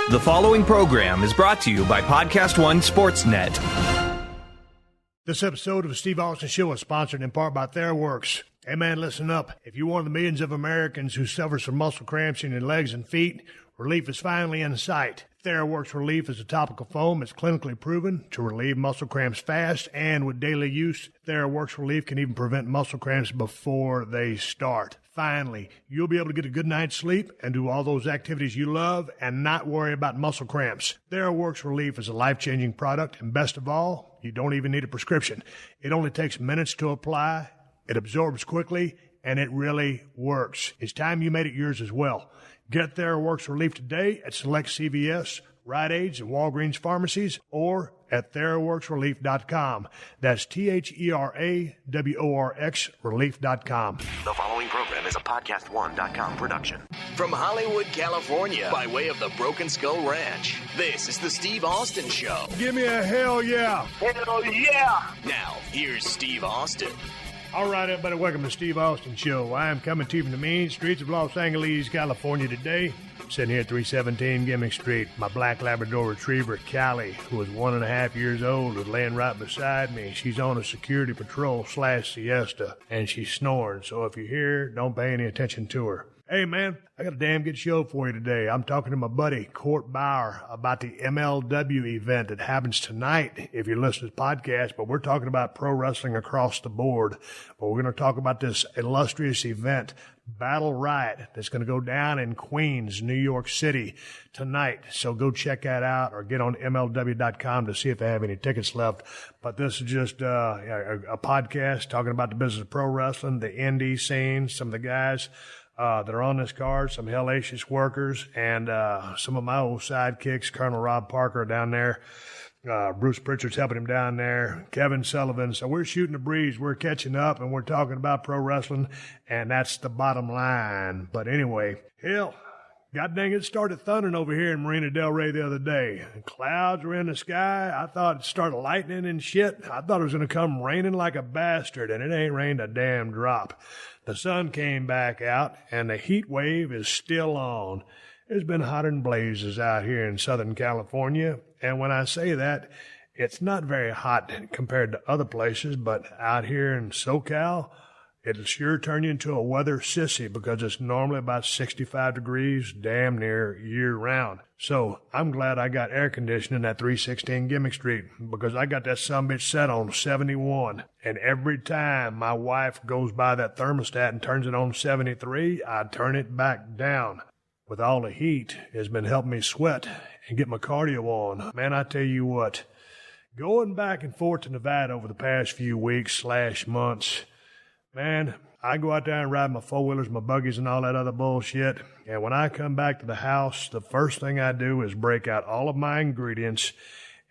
The following program is brought to you by PodcastOne Sportsnet. This episode of the Steve Austin Show is sponsored in part by TheraWorks. Hey man, listen up. If you're one of the millions of Americans who suffers from muscle cramps in your legs and feet, relief is finally in sight. TheraWorks Relief is a topical foam that's clinically proven to relieve muscle cramps fast, and with daily use, TheraWorks Relief can even prevent muscle cramps before they start. Finally, you'll be able to get a good night's sleep and do all those activities you love and not worry about muscle cramps. TheraWorks Relief is a life-changing product, and best of all, you don't even need a prescription. It only takes minutes to apply, it absorbs quickly, and it really works. It's time you made it yours as well. Get TheraWorks Relief today at select CVS, Rite Aids, and Walgreens pharmacies, or at TheraWorksRelief.com. That's TheraWorks Relief.com. The following program is a PodcastOne.com production. From Hollywood, California, by way of the Broken Skull Ranch, this is the Steve Austin Show. Give me a hell yeah. Hell yeah! Now, here's Steve Austin. All right, everybody, welcome to the Steve Austin Show. I am coming to you from the mean streets of Los Angeles, California today. Sitting here at 317 Gimmick Street. My black Labrador Retriever, Callie, who is 1.5 years old, is laying right beside me. She's on a security patrol / siesta, and she's snoring. So if you hear, don't pay any attention to her. Hey, man, I got a damn good show for you today. I'm talking to my buddy, Bauer, about the MLW event that happens tonight if you listen to this podcast, but we're talking about pro wrestling across the board. But we're going to talk about this illustrious event, Battle Riot, that's going to go down in Queens, New York City tonight. So go check that out or get on MLW.com to see if they have any tickets left. But this is just a podcast talking about the business of pro wrestling, the indie scene, some of the guys that are on this card, some hellacious workers, and some of my old sidekicks, Colonel Rob Parker down there. Bruce Pritchard's helping him down there, Kevin Sullivan. So we're shooting the breeze. We're catching up, and we're talking about pro wrestling, and that's the bottom line. But anyway, hell, God dang it started thundering over here in Marina Del Rey the other day. The clouds were in the sky. I thought it started lightning and shit. I thought it was going to come raining like a bastard, and it ain't rained a damn drop. The sun came back out, and the heat wave is still on. It's been hotter than blazes out here in Southern California, and when I say that, it's not very hot compared to other places, but out here in SoCal, it'll sure turn you into a weather sissy because it's normally about 65 degrees, damn near year-round. So I'm glad I got air conditioning at 316 Gimmick Street because I got that sumbitch set on 71. And every time my wife goes by that thermostat and turns it on 73, I turn it back down. With all the heat, it's been helping me sweat and get my cardio on. Man, I tell you what, going back and forth to Nevada over the past few weeks / months, man, I go out there and ride my four-wheelers, my buggies, and all that other bullshit. And when I come back to the house, the first thing I do is break out all of my ingredients,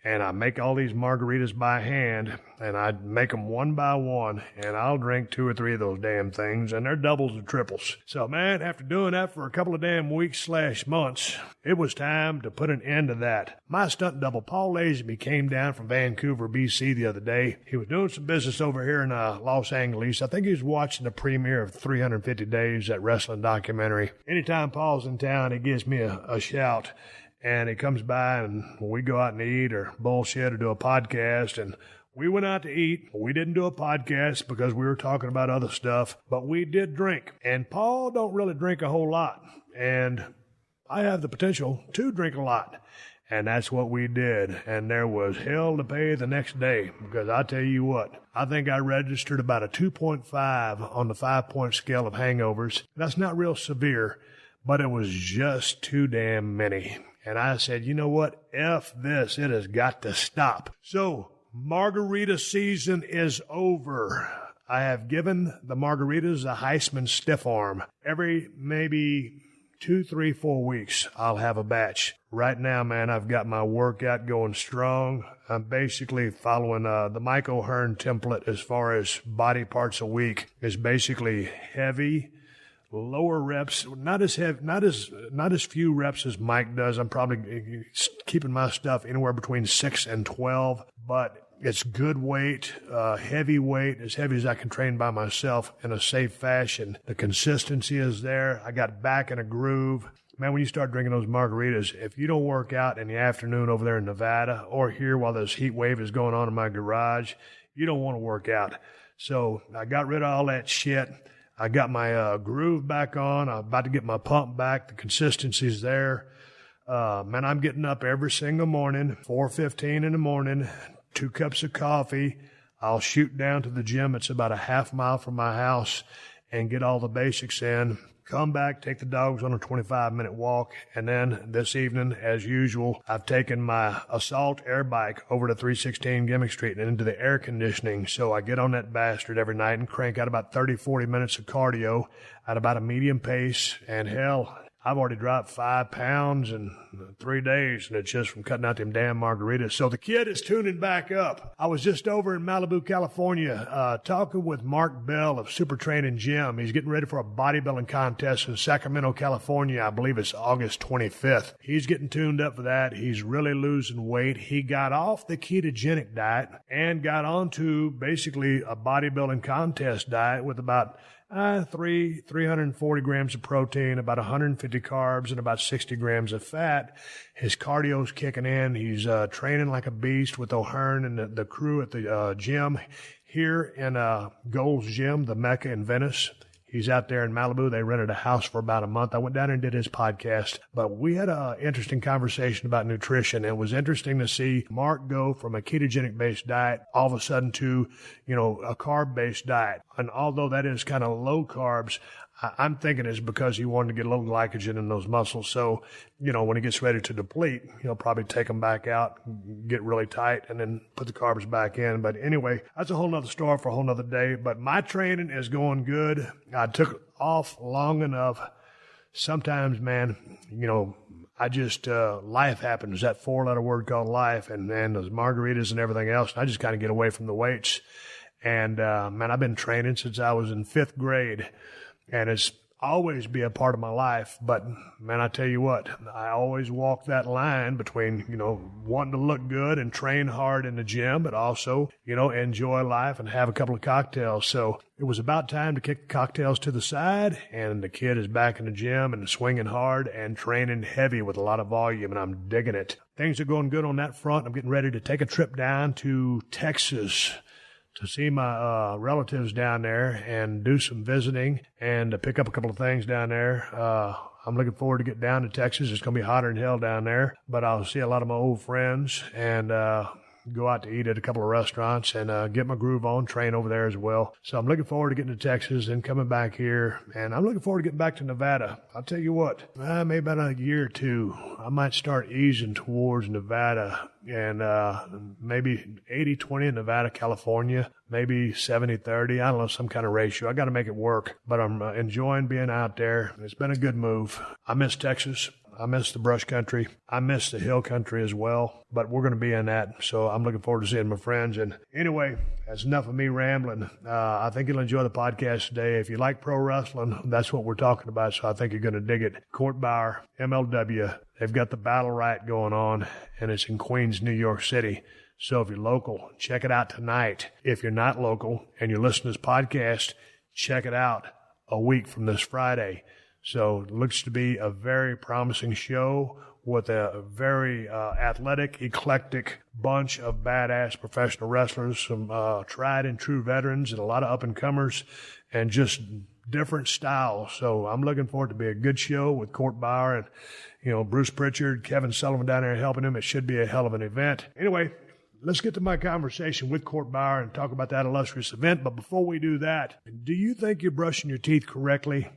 and I make all these margaritas by hand, and I make them one by one, and I'll drink 2 or 3 of those damn things, and they're doubles or triples. So, man, after doing that for a couple of damn weeks / months, it was time to put an end to that. My stunt double, Paul Lazenby, came down from Vancouver, BC the other day. He was doing some business over here in Los Angeles. I think he was watching the premiere of 350 Days, that wrestling documentary. Anytime Paul's in town, he gives me a shout. And he comes by and we go out and eat or bullshit or do a podcast. And we went out to eat. We didn't do a podcast because we were talking about other stuff, but we did drink. And Paul don't really drink a whole lot. And I have the potential to drink a lot. And that's what we did. And there was hell to pay the next day because I tell you what, I think I registered about a 2.5 on the 5-point scale of hangovers. That's not real severe, but it was just too damn many. And I said, you know what? F this. It has got to stop. So, margarita season is over. I have given the margaritas a Heisman stiff arm. Every maybe 2, 3, 4 weeks, I'll have a batch. Right now, man, I've got my workout going strong. I'm basically following the Mike O'Hearn template as far as body parts a week. It's basically heavy, lower reps, not as few reps as Mike does. I'm probably keeping my stuff anywhere between 6 and 12, but it's good weight, heavy weight, as heavy as I can train by myself in a safe fashion. The consistency is there. I got back in a groove. man, when you start drinking those margaritas, if you don't work out in the afternoon over there in Nevada or here while this heat wave is going on in my garage, you don't want to work out. So I got rid of all that shit. I got my groove back on. I'm about to get my pump back. The consistency's there. Man, I'm getting up every single morning, 4:15 in the morning, 2 cups of coffee. I'll shoot down to the gym. It's about a half mile from my house and get all the basics in. Come back, take the dogs on a 25-minute walk, and then this evening, as usual, I've taken my Assault air bike over to 316 Gimmick Street and into the air conditioning. So I get on that bastard every night and crank out about 30, 40 minutes of cardio at about a medium pace. And hell, I've already dropped 5 pounds in 3 days, and it's just from cutting out them damn margaritas. So the kid is tuning back up. I was just over in Malibu, California, talking with Mark Bell of Super Training Gym. He's getting ready for a bodybuilding contest in Sacramento, California. I believe it's August 25th. He's getting tuned up for that. He's really losing weight. He got off the ketogenic diet and got onto basically a bodybuilding contest diet with about 340 grams of protein, about 150 carbs, and about 60 grams of fat. His cardio's kicking in. He's training like a beast with O'Hearn and the crew at the gym here in Gold's Gym, the Mecca in Venice. He's out there in Malibu. They rented a house for about a month. I went down there and did his podcast. But we had an interesting conversation about nutrition. It was interesting to see Mark go from a ketogenic-based diet all of a sudden to, a carb-based diet. And although that is kind of low carbs, I'm thinking it's because he wanted to get a little glycogen in those muscles. So, when he gets ready to deplete, he'll probably take them back out, get really tight, and then put the carbs back in. But anyway, that's a whole nother story for a whole nother day. But my training is going good. I took off long enough. Sometimes, man, I just, life happens, that 4-letter word called life, and those margaritas and everything else. And I just kind of get away from the weights. And, man, I've been training since I was in 5th grade. And it's always be a part of my life. But, man, I tell you what, I always walk that line between, wanting to look good and train hard in the gym, but also, enjoy life and have a couple of cocktails. So it was about time to kick the cocktails to the side, and the kid is back in the gym and swinging hard and training heavy with a lot of volume, and I'm digging it. Things are going good on that front. I'm getting ready to take a trip down to Texas to see my relatives down there and do some visiting and to pick up a couple of things down there. I'm looking forward to get down to Texas. It's going to be hotter than hell down there, but I'll see a lot of my old friends and go out to eat at a couple of restaurants and get my groove on, train over there as well. So I'm looking forward to getting to Texas and coming back here, and I'm looking forward to getting back to Nevada. I'll tell you what, maybe about a year or two, I might start easing towards Nevada, and maybe 80-20 in Nevada, California, maybe 70-30. I don't know, some kind of ratio. I got to make it work, but I'm enjoying being out there. It's been a good move. I miss Texas. I miss the brush country. I miss the hill country as well, but we're going to be in that, so I'm looking forward to seeing my friends. And anyway, that's enough of me rambling. I think you'll enjoy the podcast today. If you like pro wrestling, that's what we're talking about, so I think you're going to dig it. Bauer, MLW, they've got the Battle Riot going on, and it's in Queens, New York City. So if you're local, check it out tonight. If you're not local and you're listening to this podcast, check it out a week from this Friday. So it looks to be a very promising show with a very athletic, eclectic bunch of badass professional wrestlers, some tried and true veterans and a lot of up-and-comers and just different styles. So I'm looking forward to be a good show with Bauer and, Bruce Pritchard, Kevin Sullivan down there helping him. It should be a hell of an event. Anyway, let's get to my conversation with Bauer and talk about that illustrious event. But before we do that, do you think you're brushing your teeth correctly?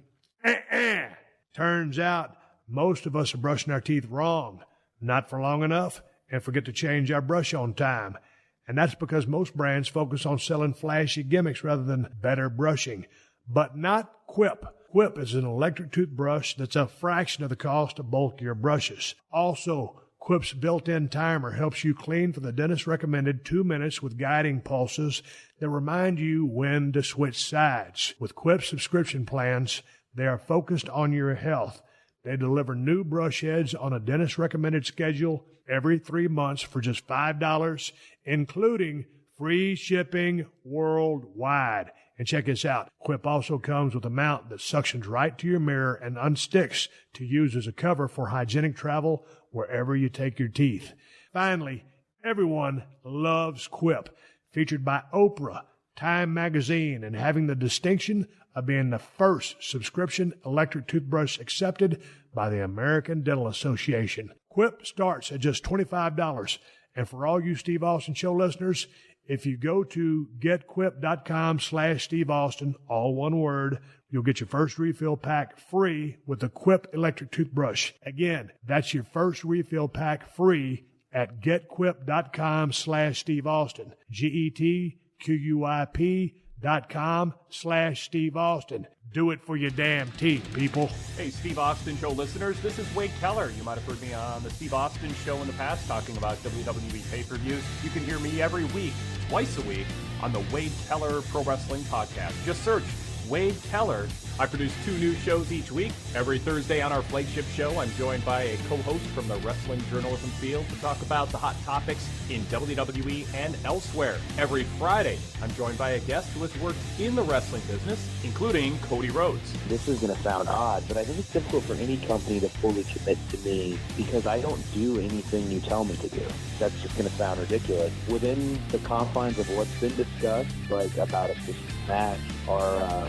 Turns out most of us are brushing our teeth wrong, not for long enough, and forget to change our brush on time. And that's because most brands focus on selling flashy gimmicks rather than better brushing. But not Quip. Quip is an electric toothbrush that's a fraction of the cost of bulkier brushes. Also, Quip's built-in timer helps you clean for the dentist-recommended 2 minutes with guiding pulses that remind you when to switch sides. With Quip subscription plans, they are focused on your health. They deliver new brush heads on a dentist-recommended schedule every 3 months for just $5, including free shipping worldwide. And check this out. Quip also comes with a mount that suctions right to your mirror and unsticks to use as a cover for hygienic travel wherever you take your teeth. Finally, everyone loves Quip, featured by Oprah, Time Magazine, and having the distinction of being the first subscription electric toothbrush accepted by the American Dental Association. Quip starts at just $25. And for all you Steve Austin Show listeners, if you go to getquip.com/Steve Austin, all one word, you'll get your first refill pack free with the Quip electric toothbrush. Again, that's your first refill pack free at getquip.com/Steve Austin. GETQUIP.com/Steve Austin. Do it for your damn teeth, people. Hey, Steve Austin Show listeners, this is Wade Keller. You might have heard me on the Steve Austin Show in the past talking about WWE pay-per-views. You can hear me every week, twice a week, on the Wade Keller Pro Wrestling Podcast. Just search Wade Keller. I produce 2 new shows each week. Every Thursday on our flagship show, I'm joined by a co-host from the wrestling journalism field to talk about the hot topics in WWE and elsewhere. Every Friday, I'm joined by a guest who has worked in the wrestling business, including Cody Rhodes. This is going to sound odd, but I think it's difficult for any company to fully commit to me because I don't do anything you tell me to do. That's just going to sound ridiculous. Within the confines of what's been discussed, like about a specific match or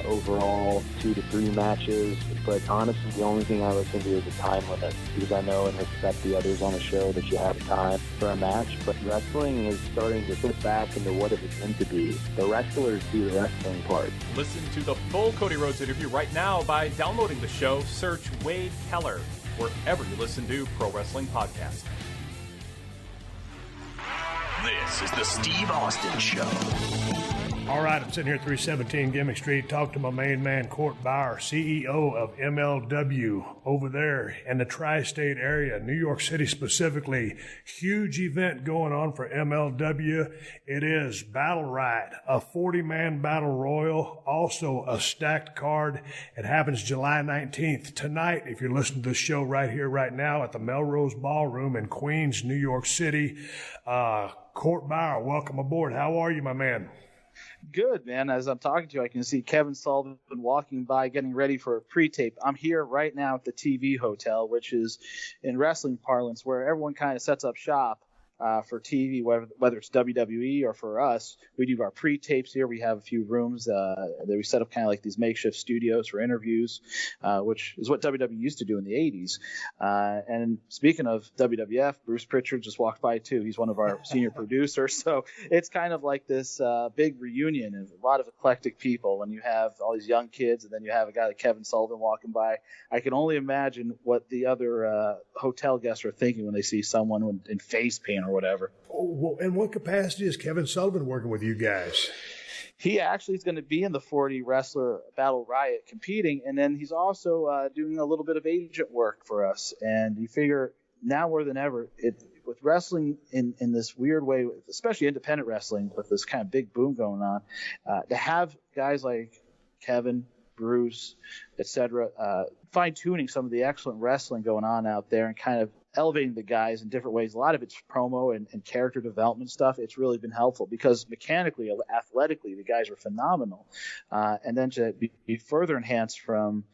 overall 2 to 3 matches, but honestly the only thing I listen to is a time limit because I know and respect the others on the show that you have time for a match, but wrestling is starting to slip back into what it was meant to be. The wrestlers do the wrestling part. Listen to the full Cody Rhodes interview right now by downloading the show. Search Wade Keller wherever you listen to Pro Wrestling Podcasts. This is the Steve Austin Show. All right, I'm sitting here at 317 Gimmick Street, talking to my main man, Court Bauer, CEO of MLW over there in the tri-state area, New York City specifically. Huge event going on for MLW. It is Battle Riot, a 40-man battle royal, also a stacked card. It happens July 19th. Tonight, if you're listening to this show right here, right now, at the Melrose Ballroom in Queens, New York City. Court Bauer, welcome aboard. How are you, my man? Good, man. As I'm talking to you, I can see Kevin Sullivan walking by getting ready for a pre-tape. I'm here right now at the TV Hotel, which is in wrestling parlance where everyone kind of sets up shop for TV, whether it's WWE or for us. We do our pre-tapes here. We have a few rooms that we set up kind of like these makeshift studios for interviews, which is what WWE used to do in the 80s. And speaking of WWF, Bruce Pritchard just walked by too. He's one of our senior producers. So it's kind of like this big reunion of a lot of eclectic people. When you have all these young kids and then you have a guy like Kevin Sullivan walking by, I can only imagine what the other hotel guests are thinking when they see someone in face paint or whatever. Oh, well, in what capacity is Kevin Sullivan working with you guys? He actually is going to be in the 40 wrestler Battle Riot competing, and then he's also doing a little bit of agent work for us. And you figure now more than ever, with wrestling in this weird way, especially independent wrestling with this kind of big boom going on, to have guys like Kevin, Bruce, etc., fine-tuning some of the excellent wrestling going on out there and kind of elevating the guys in different ways. A lot of it's promo and character development stuff. It's really been helpful because mechanically, athletically, the guys are phenomenal. And then to be further enhanced from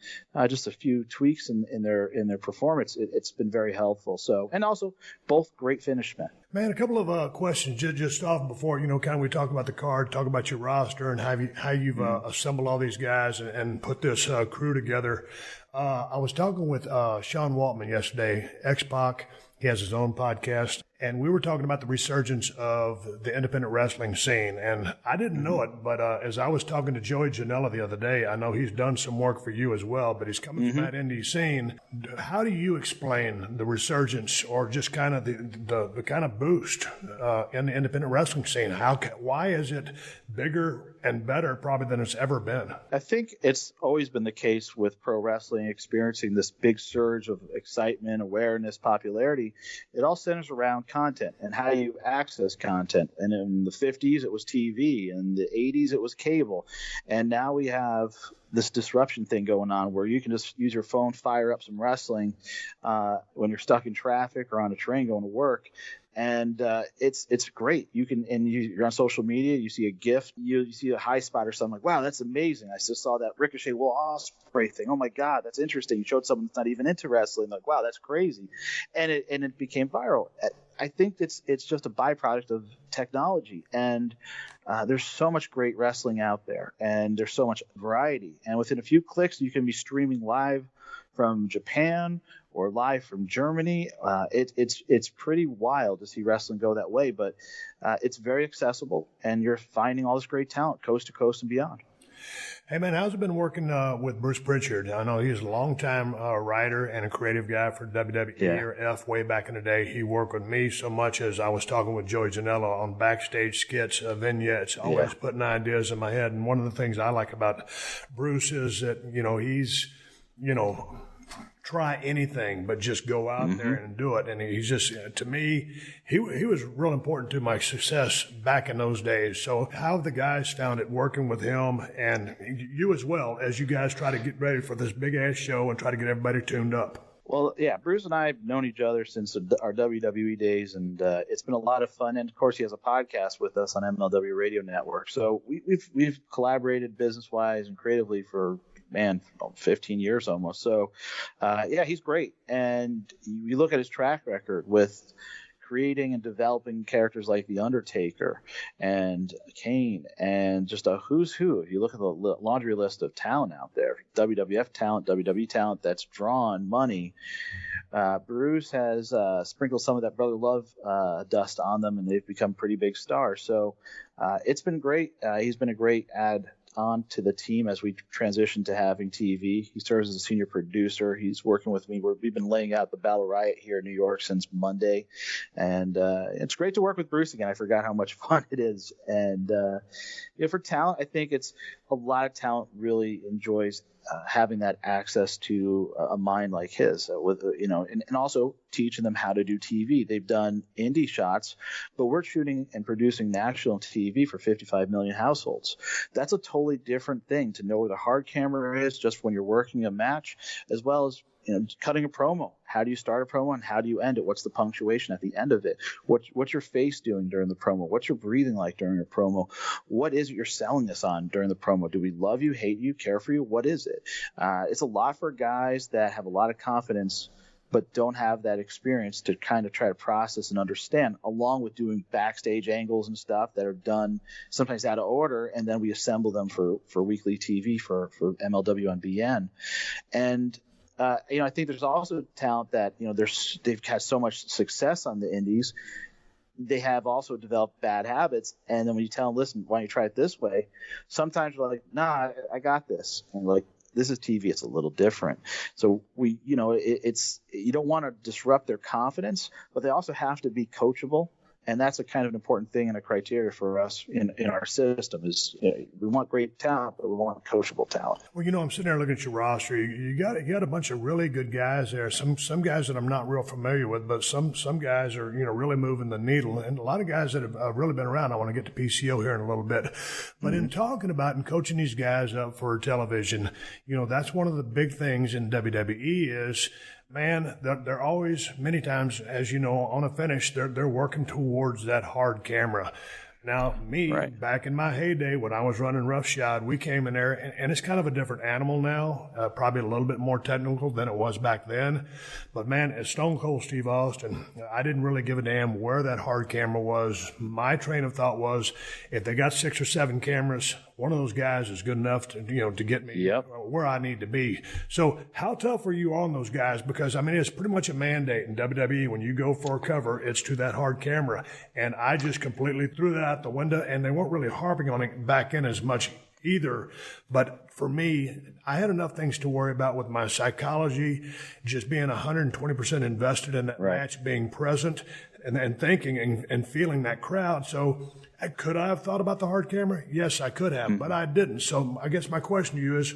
just a few tweaks in their performance, it's been very helpful. So, and also both great finish men. Man, a couple of questions just off before, kind of we talk about the card, talk about your roster and how you've assembled all these guys and put this crew together. I was talking with Sean Waltman yesterday, X-Pac. He has his own podcast, and we were talking about the resurgence of the independent wrestling scene. And I didn't know it, but as I was talking to Joey Janela the other day, I know he's done some work for you as well, but he's coming from that indie scene. How do you explain the resurgence or just kind of the kind of boost in the independent wrestling scene? Why is it bigger and better probably than it's ever been? I think it's always been the case with pro wrestling experiencing this big surge of excitement, awareness, popularity. It all centers around content and how you access content. And in the 50s, it was TV. And the 80s, it was cable. And now we have this disruption thing going on where you can just use your phone, fire up some wrestling when you're stuck in traffic or on a train going to work. And it's great. You can, and you're on social media. You see a GIF, you see a high spot or something, like, wow, that's amazing. I just saw that Ricochet Will Ospreay thing. Oh my God, that's interesting. You showed someone that's not even into wrestling, like, wow, that's crazy, and it became viral. I think it's just a byproduct of technology, and there's so much great wrestling out there, and there's so much variety. And within a few clicks, you can be streaming live from Japan or live from Germany. It's pretty wild to see wrestling go that way, but it's very accessible, and you're finding all this great talent coast to coast and beyond. Hey, man, how's it been working with Bruce Pritchard? I know he's a longtime writer and a creative guy for WWE or F way back in the day. He worked with me so much as I was talking with Joey Janela on backstage skits, vignettes, always putting ideas in my head. And one of the things I like about Bruce is that, he's, try anything, but just go out there and do it. And he's just, to me, he was real important to my success back in those days. So how have the guys found it working with him, and you as well, as you guys try to get ready for this big-ass show and try to get everybody tuned up? Well, yeah, Bruce and I have known each other since our WWE days, and it's been a lot of fun. And, of course, he has a podcast with us on MLW Radio Network. So we've collaborated business-wise and creatively for 15 years almost. So, he's great. And you look at his track record with creating and developing characters like The Undertaker and Kane and just a who's who. If you look at the laundry list of talent out there, WWF talent, WWE talent that's drawn money, Bruce has sprinkled some of that Brother Love dust on them, and they've become pretty big stars. So it's been great. He's been a great add on to the team as we transition to having TV. He serves as a senior producer. He's working with me. We've been laying out the Battle Riot here in New York since Monday, and it's great to work with Bruce again. I forgot how much fun it is. And for talent, I think it's a lot of talent really enjoys having that access to a mind like his, and also teaching them how to do TV. They've done indie shots, but we're shooting and producing national TV for 55 million households. That's a totally different thing to know where the hard camera is just when you're working a match, as well as cutting a promo. How do you start a promo and how do you end it? What's the punctuation at the end of it? What's your face doing during the promo? What's your breathing like during a promo? What is it you're selling us on during the promo? Do we love you, hate you, care for you? What is it? It's a lot for guys that have a lot of confidence but don't have that experience to kind of try to process and understand, along with doing backstage angles and stuff that are done sometimes out of order, and then we assemble them for weekly TV for MLW and BN. And I think there's also talent that they've had so much success on the indies. They have also developed bad habits, and then when you tell them, listen, why don't you try it this way? Sometimes they're like, nah, I got this. And like, this is TV. It's a little different. So it's you don't want to disrupt their confidence, but they also have to be coachable. And that's a kind of an important thing and a criteria for us in our system is we want great talent, but we want coachable talent. Well, I'm sitting there looking at your roster. You got a bunch of really good guys there. Some guys that I'm not real familiar with, but some guys are really moving the needle, and a lot of guys that have really been around. I want to get to PCO here in a little bit, but in talking about and coaching these guys up for television, that's one of the big things in WWE is, man, they're always, many times, as you know, on a finish, they're working towards that hard camera. Now, back in my heyday when I was running roughshod, we came in there, and it's kind of a different animal now, probably a little bit more technical than it was back then. But, man, as Stone Cold Steve Austin, I didn't really give a damn where that hard camera was. My train of thought was, if they got 6 or 7 cameras, one of those guys is good enough to get me where I need to be. So how tough are you on those guys? Because, it's pretty much a mandate in WWE. When you go for a cover, it's to that hard camera. And I just completely threw that out the window, and they weren't really harping on it back in as much either. But for me, I had enough things to worry about with my psychology, just being 120% invested in that match, being present. and thinking and feeling that crowd. So could I have thought about the hard camera? Yes, I could have, but I didn't. So I guess my question to you is,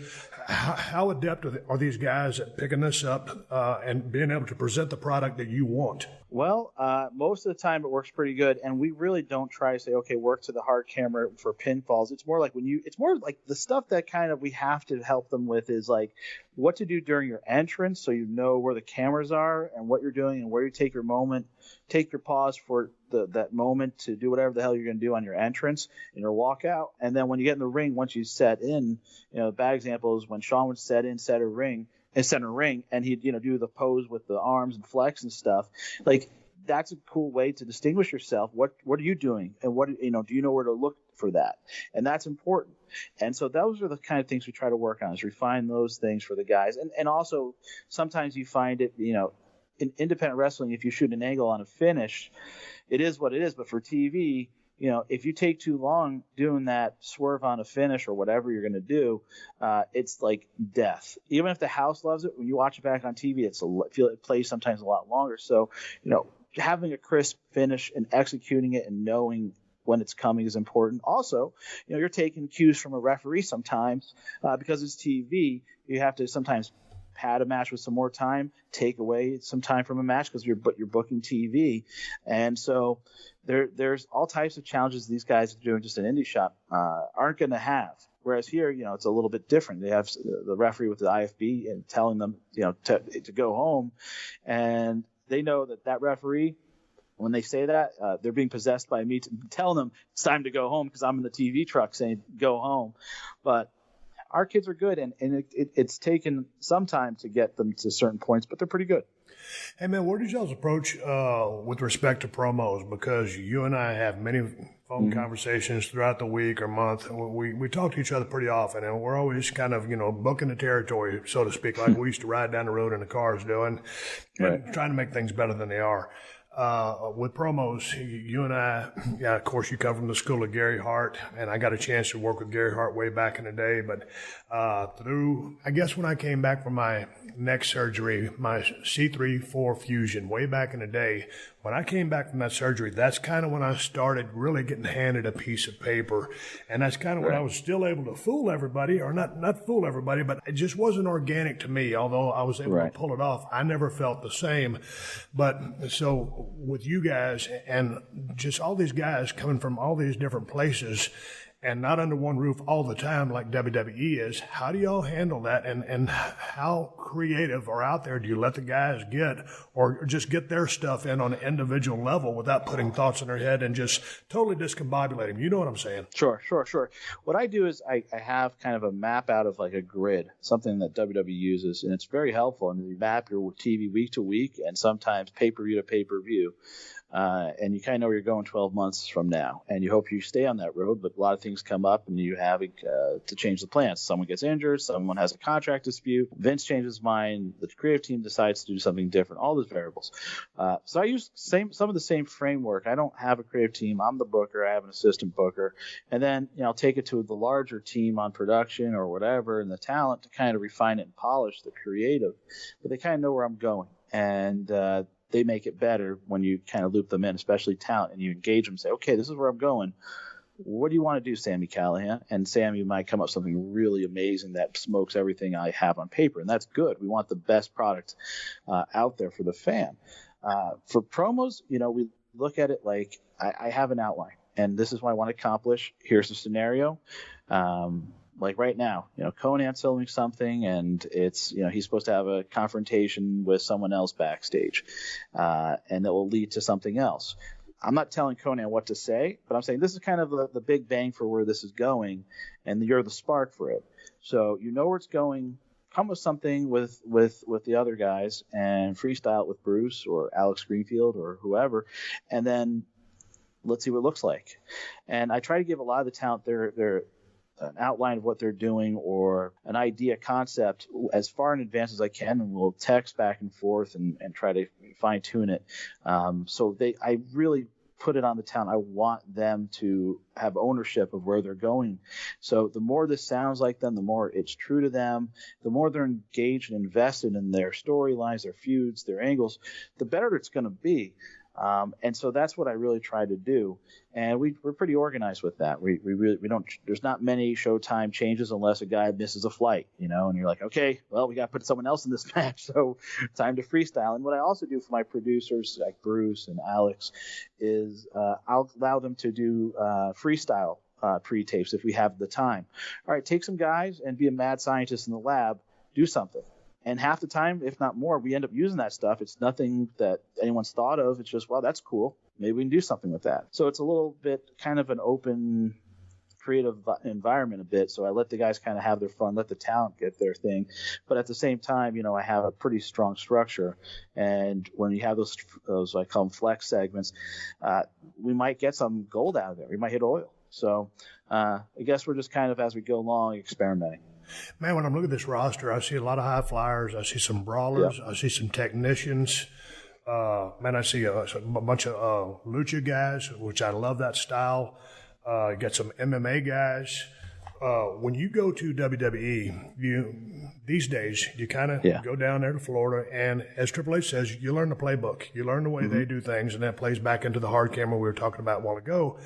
how adept are these guys at picking this up and being able to present the product that you want? Well, most of the time it works pretty good, and we really don't try to say, okay, work to the hard camera for pinfalls. It's more like the stuff that kind of we have to help them with is like what to do during your entrance, so you know where the cameras are and what you're doing and where you take your moment, take your pause for that moment to do whatever the hell you're going to do on your entrance in your walkout, and then when you get in the ring, once you set in, a bad example is when Sean would set in center ring, and he'd do the pose with the arms and flex and stuff. Like that's a cool way to distinguish yourself. What are you doing, and what do you know where to look for that? And that's important. And so those are the kind of things we try to work on, is refine those things for the guys. And also sometimes you find it, in independent wrestling, if you shoot an angle on a finish, it is what it is. But for TV, if you take too long doing that swerve on a finish or whatever you're going to do, it's like death. Even if the house loves it, when you watch it back on TV, it plays sometimes a lot longer. So, having a crisp finish and executing it and knowing when it's coming is important. Also, you're taking cues from a referee sometimes because it's TV. You have to sometimes pad a match with some more time, take away some time from a match because you're booking TV. And so there's all types of challenges these guys doing just an indie shop aren't going to have. Whereas here, it's a little bit different. They have the referee with the IFB and telling them, to go home. And they know that referee, when they say that, they're being possessed by me telling them it's time to go home because I'm in the TV truck saying go home. But our kids are good, and it's taken some time to get them to certain points, but they're pretty good. Hey, man, what is y'all's approach with respect to promos? Because you and I have many phone conversations throughout the week or month. We talk to each other pretty often, and we're always kind of, booking the territory, so to speak, like we used to ride down the road in the cars doing, and trying to make things better than they are. With promos, you and I, of course, you come from the school of Gary Hart, and I got a chance to work with Gary Hart way back in the day. But I guess when I came back from my neck surgery, my C3-4 fusion way back in the day, when I came back from that surgery, that's kind of when I started really getting handed a piece of paper. And that's kind of when I was still able to fool everybody, or not fool everybody, but it just wasn't organic to me. Although I was able to pull it off, I never felt the same. But so with you guys and just all these guys coming from all these different places and not under one roof all the time like WWE is, how do y'all handle that? And how creative or out there do you let the guys get, or just get their stuff in on an individual level without putting thoughts in their head and just totally discombobulate them? You know what I'm saying? Sure. What I do is I have kind of a map out of like a grid, something that WWE uses, and it's very helpful. And you map your TV week to week and sometimes pay-per-view to pay-per-view. And you kind of know where you're going 12 months from now, and you hope you stay on that road, but a lot of things come up and you have to change the plans. Someone gets injured, someone has a contract dispute, Vince changes his mind, the creative team decides to do something different, all those variables. So I use some of the same framework. I don't have a creative team. I'm the booker. I have an assistant booker. And then, I'll take it to the larger team on production or whatever, and the talent to kind of refine it and polish the creative, but they kind of know where I'm going. And, they make it better when you kind of loop them in, especially talent, and you engage them and say, okay, this is where I'm going. What do you want to do, Sammy Callahan? And Sammy might come up with something really amazing that smokes everything I have on paper, and that's good. We want the best product out there for the fan. For promos, we look at it like I have an outline, and this is what I want to accomplish. Here's the scenario. Like right now, Conan's filming something, and it's, he's supposed to have a confrontation with someone else backstage, and that will lead to something else. I'm not telling Conan what to say, but I'm saying this is kind of the big bang for where this is going, and you're the spark for it. So you know where it's going. Come with something with the other guys and freestyle it with Bruce or Alex Greenfield or whoever, and then let's see what it looks like. And I try to give a lot of the talent their an outline of what they're doing or an idea concept as far in advance as I can, and we'll text back and forth and try to fine tune it. So I really put it on the talent. I want them to have ownership of where they're going. So the more this sounds like them, the more it's true to them, the more they're engaged and invested in their storylines, their feuds, their angles, the better it's going to be. And so that's what I really try to do. And we're pretty organized with that. We don't, there's not many Showtime changes unless a guy misses a flight, and you're like, okay, well, we got to put someone else in this match. So time to freestyle. And what I also do for my producers like Bruce and Alex is I'll allow them to do freestyle pre-tapes if we have the time. All right, take some guys and be a mad scientist in the lab, do something. And half the time, if not more, we end up using that stuff. It's nothing that anyone's thought of. It's just, well, that's cool. Maybe we can do something with that. So it's a little bit kind of an open, creative environment a bit. So I let the guys kind of have their fun, let the talent get their thing. But at the same time, I have a pretty strong structure. And when you have those I call them flex segments, we might get some gold out of it. We might hit oil. So I guess we're just kind of, as we go along, experimenting. Man, when I'm looking at this roster, I see a lot of high flyers. I see some brawlers. Yep. I see some technicians. I see a bunch of lucha guys, which I love that style. You got some MMA guys. When you go to WWE, these days, you kind of go down there to Florida, and as Triple H says, you learn the playbook. You learn the way they do things, and that plays back into the hard camera we were talking about a while ago.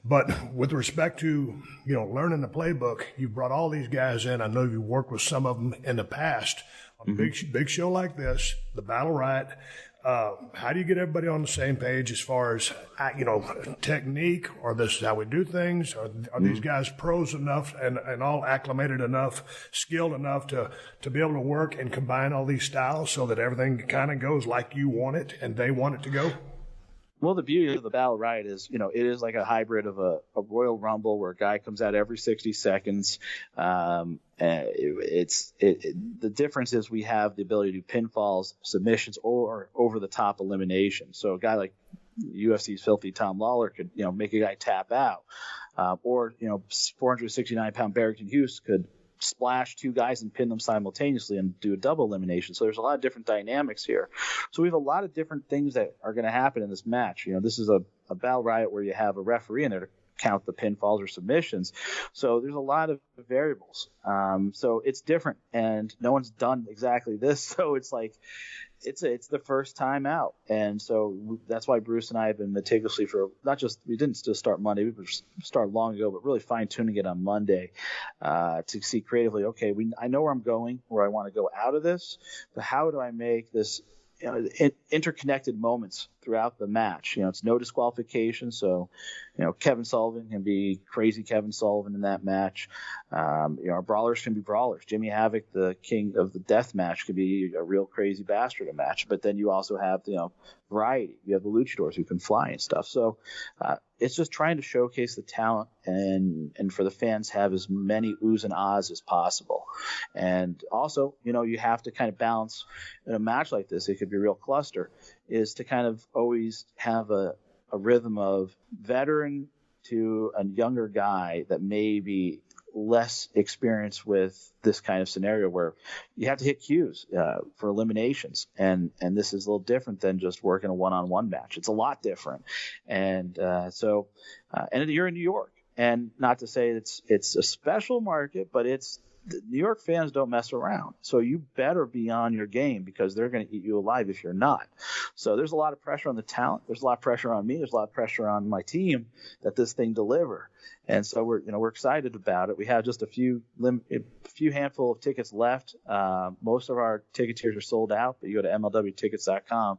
But with respect to, learning the playbook, you brought all these guys in. I know you worked with some of them in the past on a big show like this, the Battle Riot. How do you get everybody on the same page as far as, technique, or this is how we do things? Are these guys pros enough and all acclimated enough, skilled enough to be able to work and combine all these styles so that everything kind of goes like you want it and they want it to go? Well, the beauty of the Battle Riot is, it is like a hybrid of a Royal Rumble where a guy comes out every 60 seconds. The difference is we have the ability to do pinfalls, submissions, or over-the-top elimination. So a guy like UFC's filthy Tom Lawler could, make a guy tap out. Or 469-pound Barrington Hughes could splash two guys and pin them simultaneously and do a double elimination. So there's a lot of different dynamics here. So we have a lot of different things that are going to happen in this match. This is a Battle Riot where you have a referee in there to count the pinfalls or submissions. So there's a lot of variables. So it's different, and no one's done exactly this. So it's like, it's the first time out. And so that's why Bruce and I have been meticulously we didn't just start Monday, we started long ago, but really fine tuning it on Monday, to see creatively, okay, I know where I'm going, where I want to go out of this, but how do I make this, interconnected moments throughout the match? It's no disqualification. So, Kevin Sullivan can be crazy Kevin Sullivan in that match. Our brawlers can be brawlers. Jimmy Havoc, the king of the death match, could be a real crazy bastard in a match. But then you also have, variety. You have the luchadors who can fly and stuff. So, it's just trying to showcase the talent and for the fans have as many oohs and ahs as possible. And also, you have to kind of balance in a match like this. It could be a real cluster, is to kind of always have a rhythm of veteran to a younger guy that may be less experienced with this kind of scenario where you have to hit cues for eliminations. And this is a little different than just working a one-on-one match. It's a lot different. And so you're in New York. And not to say it's a special market, but New York fans don't mess around. So you better be on your game because they're going to eat you alive if you're not. So there's a lot of pressure on the talent. There's a lot of pressure on me. There's a lot of pressure on my team that this thing deliver. And so we're excited about it. We have just a few handful of tickets left. Most of our ticket tiers are sold out, but you go to MLWtickets.com.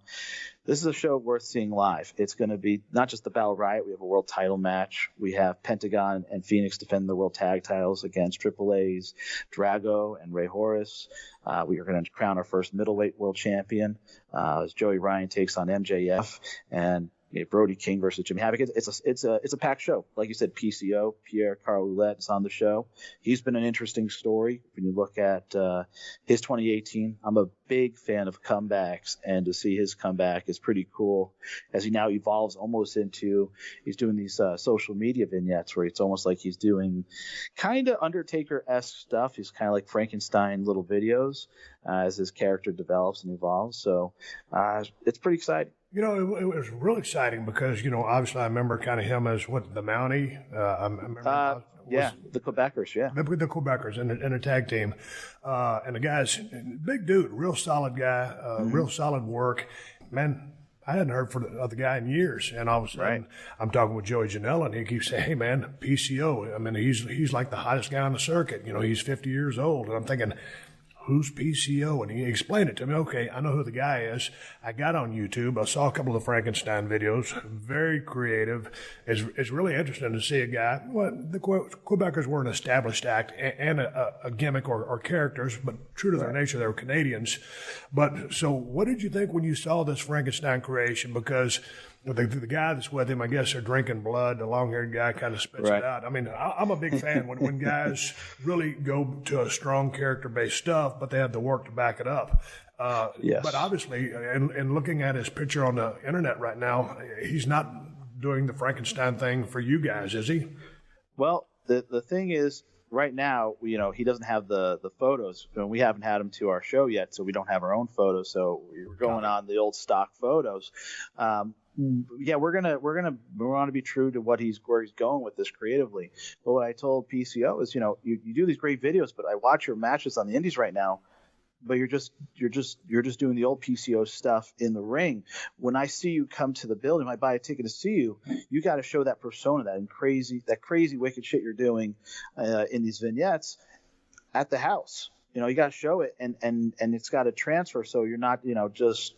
This is a show worth seeing live. It's going to be not just the Battle Riot. We have a world title match. We have Pentagon and Phoenix defend the world tag titles against Triple A's Drago and Ray Horace. We are going to crown our first middleweight world champion as Joey Ryan takes on MJF, and Brody King versus Jimmy Havoc. It's a packed show. Like you said, PCO, Pierre Carl Ouellette is on the show. He's been an interesting story. When you look at his 2018, I'm a big fan of comebacks, and to see his comeback is pretty cool as he now evolves almost into, he's doing these social media vignettes where it's almost like he's doing kind of Undertaker-esque stuff. He's kind of like Frankenstein little videos as his character develops and evolves. So it's pretty exciting. It was real exciting because, obviously I remember kind of him as the Mountie. I remember the Quebecers, The Quebecers in a tag team. And the guy's big dude, real solid guy, real solid work. Man, I hadn't heard of the guy in years. And all of a sudden, I'm talking with Joey Janela, and he keeps saying, hey, man, PCO. I mean, he's like the hottest guy on the circuit. You know, he's 50 years old. And I'm thinking, who's PCO? And he explained it to me. Okay, I know who the guy is. I got on YouTube. I saw a couple of the Frankenstein videos. Very creative. It's really interesting to see a guy. Well, the Quebecers were an established act and a gimmick or characters, but true to their nature, they were Canadians. But so what did you think when you saw this Frankenstein creation? Because the guy that's with him, I guess they're drinking blood. The long-haired guy kind of spits it out. I mean, I'm a big fan when guys really go to a strong character-based stuff, but they have the work to back it up. But obviously, and looking at his picture on the internet right now, he's not doing the Frankenstein thing for you guys, is he? Well, the thing is, right now, you know, he doesn't have the photos. We haven't had him to our show yet, so we don't have our own photos. So we're going on the old stock photos. Yeah, we want to be true to where he's going with this creatively. But what I told PCO is, you know, you do these great videos, but I watch your matches on the indies right now, but you're just doing the old PCO stuff in the ring. When I see you come to the building, I buy a ticket to see you. You got to show that persona, that crazy wicked shit you're doing in these vignettes at the house. You know, you got to show it, and it's got to transfer. So you're not, you know, just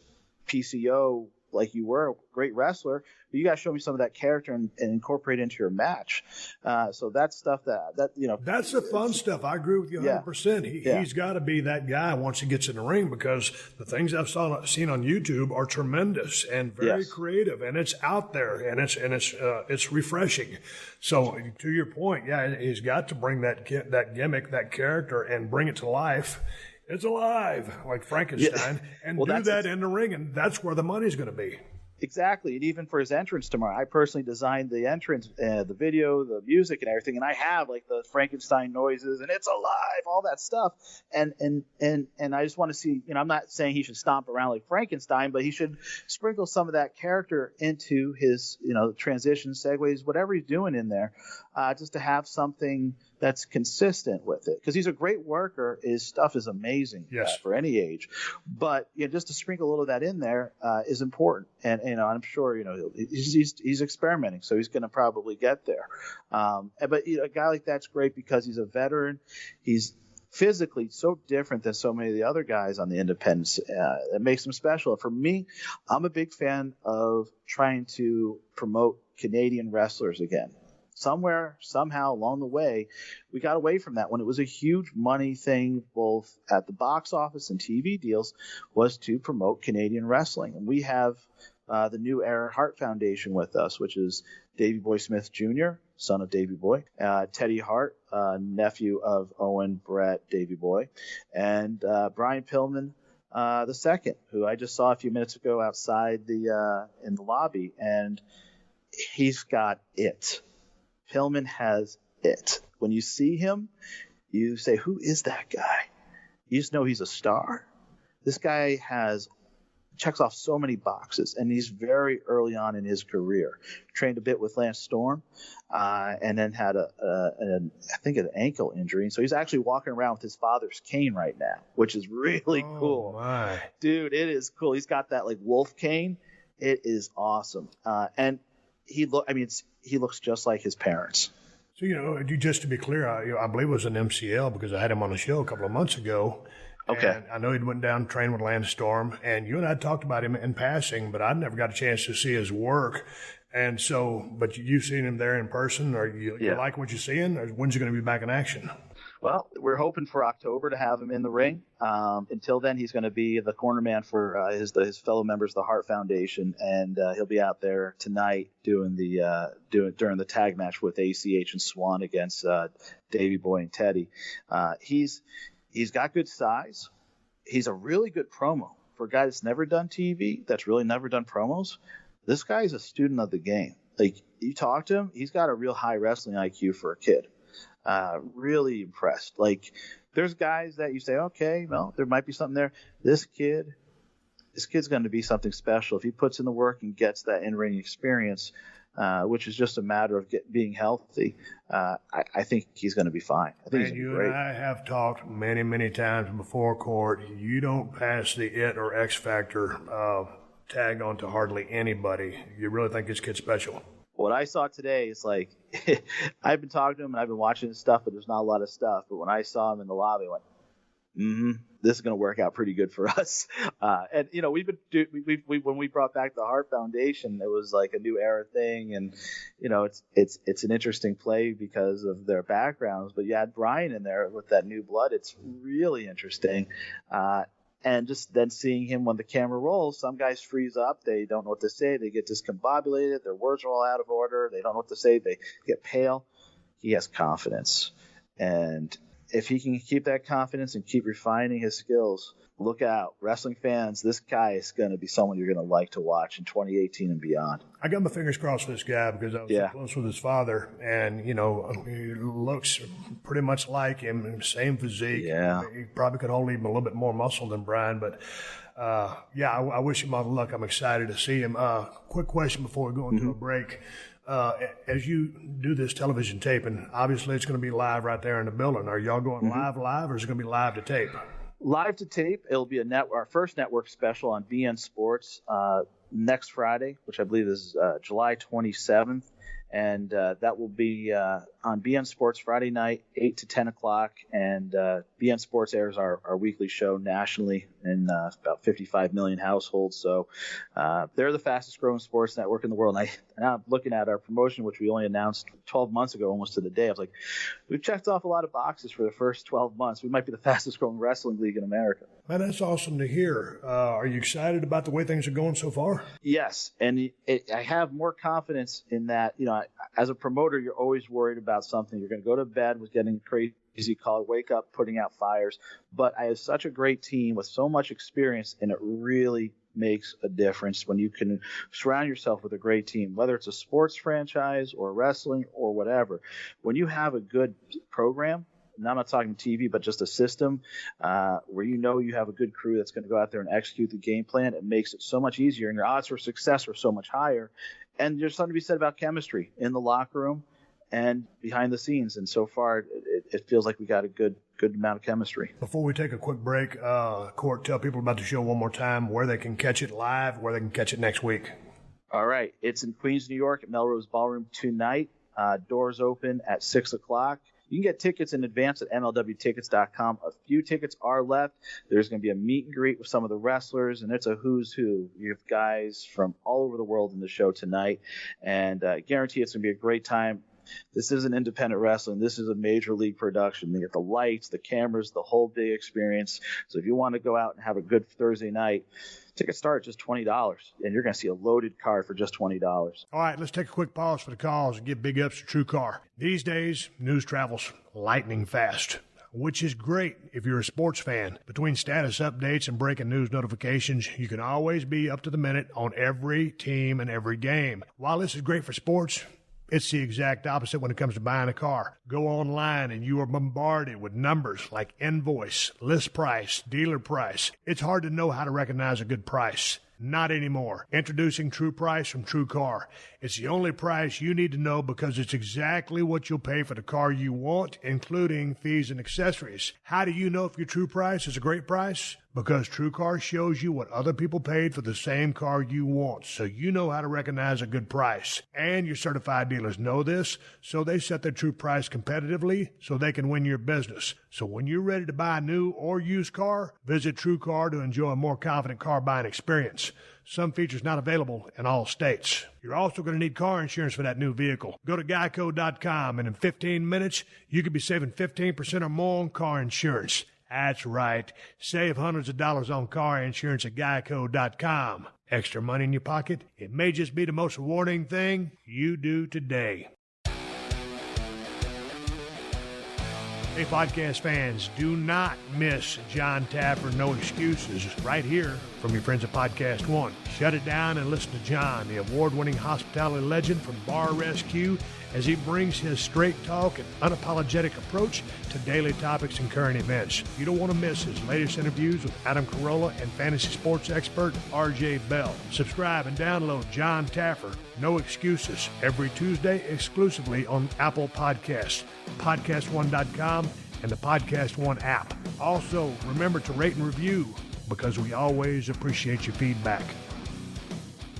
PCO like you were a great wrestler, but you got to show me some of that character and incorporate it into your match. So that's stuff that you know. That's the fun stuff. I agree with you 100%. He's got to be that guy once he gets in the ring, because the things I've seen on YouTube are tremendous and very creative, and it's out there, and it's refreshing. So to your point, he's got to bring that gimmick, that character, and bring it to life. It's alive, like Frankenstein, and do that in the ring, and that's where the money's going to be. Exactly, and even for his entrance tomorrow, I personally designed the entrance, the video, the music, and everything, and I have like the Frankenstein noises, and it's alive, all that stuff, and I just want to see, you know, I'm not saying he should stomp around like Frankenstein, but he should sprinkle some of that character into his, you know, transition, segues, whatever he's doing in there, just to have something that's consistent with it, because he's a great worker. His stuff is amazing for any age, but you know, just to sprinkle a little of that in there is important. And you know, I'm sure, you know, he's experimenting, so he's going to probably get there. But you know, a guy like that's great because he's a veteran. He's physically so different than so many of the other guys on the independents. It makes him special. For me, I'm a big fan of trying to promote Canadian wrestlers again. Somewhere, somehow along the way, we got away from that when it was a huge money thing, both at the box office and TV deals, was to promote Canadian wrestling. And we have the new Aaron Hart Foundation with us, which is Davey Boy Smith Jr., son of Davey Boy, Teddy Hart, nephew of Owen, Brett, Davey Boy, and Brian Pillman II, who I just saw a few minutes ago outside in the lobby, and he's got it. Pillman has it. When you see him, you say, who is that guy? You just know he's a star. This guy checks off so many boxes, and he's very early on in his career. Trained a bit with Lance Storm, and then had I think an ankle injury. And so he's actually walking around with his father's cane right now, which is really cool. My. Dude, it is cool. He's got that like wolf cane. It is awesome. And he looks just like his parents. So, you know, just to be clear, I believe it was an MCL, because I had him on the show a couple of months ago. Okay. And I know he went down and trained with Lance Storm, and you and I talked about him in passing, but I never got a chance to see his work. And so, but you've seen him there in person, or you like what you're seeing, or when's he going to be back in action? Well, we're hoping for October to have him in the ring. Until then, he's going to be the corner man for his fellow members of the Hart Foundation, and he'll be out there tonight doing during the tag match with ACH and Swan against Davey Boy and Teddy. He's got good size. He's a really good promo for a guy that's never done TV, that's really never done promos. This guy's a student of the game. Like, you talk to him, he's got a real high wrestling IQ for a kid. Really impressed. Like, there's guys that you say, okay, well, there might be something there. This kid's going to be something special if he puts in the work and gets that in-ring experience, which is just a matter of being healthy. I think he's going to be fine. I think you and I have talked many, many times before, Court. You don't pass the it or X factor tag on to hardly anybody. You really think this kid's special? What I saw today is like, I've been talking to him and I've been watching his stuff, but there's not a lot of stuff. But when I saw him in the lobby, I went, this is going to work out pretty good for us. And you know, when we brought back the Heart Foundation, it was like a new era thing, and you know, it's an interesting play because of their backgrounds. But you had Brian in there with that new blood. It's really interesting. And just then seeing him when the camera rolls, some guys freeze up. They don't know what to say. They get discombobulated. Their words are all out of order. They don't know what to say. They get pale. He has confidence. And if he can keep that confidence and keep refining his skills, look out. Wrestling fans, this guy is going to be someone you're going to like to watch in 2018 and beyond. I got my fingers crossed for this guy because I was so close with his father, and, you know, he looks pretty much like him, same physique. Yeah. He probably could hold even a little bit more muscle than Brian, but, I wish him all the luck. I'm excited to see him. Quick question before we go into a break. As you do this television taping, obviously it's going to be live right there in the building. Are y'all going live, or is it going to be live to tape? Live to tape. It'll be our first network special on BN Sports next Friday, which I believe is July 27th. And that will be on BN Sports Friday night, 8 to 10 o'clock. And BN Sports airs our weekly show nationally in about 55 million households. So they're the fastest growing sports network in the world. And I'm looking at our promotion, which we only announced 12 months ago, almost to the day. I was like, we've checked off a lot of boxes for the first 12 months. We might be the fastest growing wrestling league in America. Man, that's awesome to hear. Are you excited about the way things are going so far? Yes. And I have more confidence in that. You know, as a promoter, you're always worried about something. You're going to go to bed with getting crazy call, wake up, putting out fires. But I have such a great team with so much experience, and it really makes a difference when you can surround yourself with a great team, whether it's a sports franchise or wrestling or whatever. When you have a good program, and I'm not talking TV, but just a system where you know you have a good crew that's going to go out there and execute the game plan, it makes it so much easier, and your odds for success are so much higher. And there's something to be said about chemistry in the locker room and behind the scenes. And so far, it feels like we got a good amount of chemistry. Before we take a quick break, Court, tell people about the show one more time, where they can catch it live, where they can catch it next week. All right. It's in Queens, New York at Melrose Ballroom tonight. Doors open at 6 o'clock. You can get tickets in advance at MLWtickets.com. A few tickets are left. There's going to be a meet and greet with some of the wrestlers, and it's a who's who. You have guys from all over the world in the show tonight, and I guarantee it's going to be a great time. This isn't independent wrestling. This is a major league production. They get the lights, the cameras, the whole big experience. So if you want to go out and have a good Thursday night, tickets start at just $20, and you're going to see a loaded card for just $20. All right, let's take a quick pause for the calls and give big ups to TrueCar. These days, news travels lightning fast, which is great if you're a sports fan. Between status updates and breaking news notifications, you can always be up to the minute on every team and every game. While this is great for sports, it's the exact opposite when it comes to buying a car. Go online and you are bombarded with numbers like invoice, list price, dealer price. It's hard to know how to recognize a good price. Not anymore. Introducing True Price from TrueCar. It's the only price you need to know because it's exactly what you'll pay for the car you want, including fees and accessories. How do you know if your True Price is a great price? Because TrueCar shows you what other people paid for the same car you want, so you know how to recognize a good price. And your certified dealers know this, so they set their True Price competitively so they can win your business. So when you're ready to buy a new or used car, visit TrueCar to enjoy a more confident car buying experience. Some features not available in all states. You're also going to need car insurance for that new vehicle. Go to geico.com, and in 15 minutes, you could be saving 15% or more on car insurance. That's right. Save hundreds of dollars on car insurance at geico.com. Extra money in your pocket? It may just be the most rewarding thing you do today. Hey, podcast fans, do not miss John Taffer, No Excuses, right here from your friends at PodcastOne. Shut it down and listen to John, the award-winning hospitality legend from Bar Rescue, as he brings his straight talk and unapologetic approach to daily topics and current events. You don't want to miss his latest interviews with Adam Carolla and fantasy sports expert RJ Bell. Subscribe and download John Taffer, No Excuses, every Tuesday exclusively on Apple Podcasts, PodcastOne.com, and the Podcast One app. Also, remember to rate and review because we always appreciate your feedback.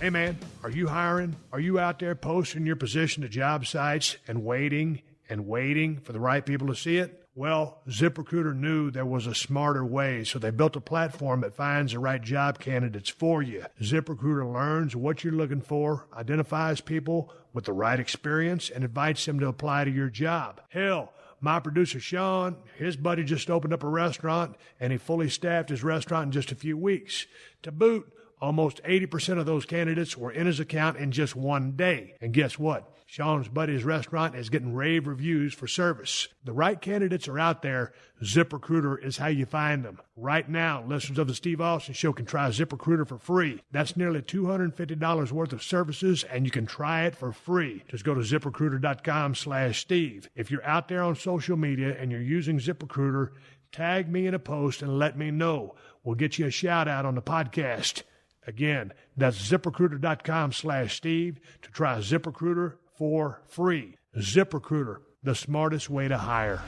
Hey man, are you hiring? Are you out there posting your position to job sites and waiting for the right people to see it? Well, ZipRecruiter knew there was a smarter way, so they built a platform that finds the right job candidates for you. ZipRecruiter learns what you're looking for, identifies people with the right experience, and invites them to apply to your job. Hell, my producer Sean, his buddy just opened up a restaurant, and he fully staffed his restaurant in just a few weeks. To boot, almost 80% of those candidates were in his account in just one day. And guess what? Sean's buddy's restaurant is getting rave reviews for service. The right candidates are out there. ZipRecruiter is how you find them. Right now, listeners of the Steve Austin Show can try ZipRecruiter for free. That's nearly $250 worth of services, and you can try it for free. Just go to ZipRecruiter.com/Steve. If you're out there on social media and you're using ZipRecruiter, tag me in a post and let me know. We'll get you a shout out on the podcast. Again, that's ZipRecruiter.com/Steve to try ZipRecruiter for free. ZipRecruiter, the smartest way to hire.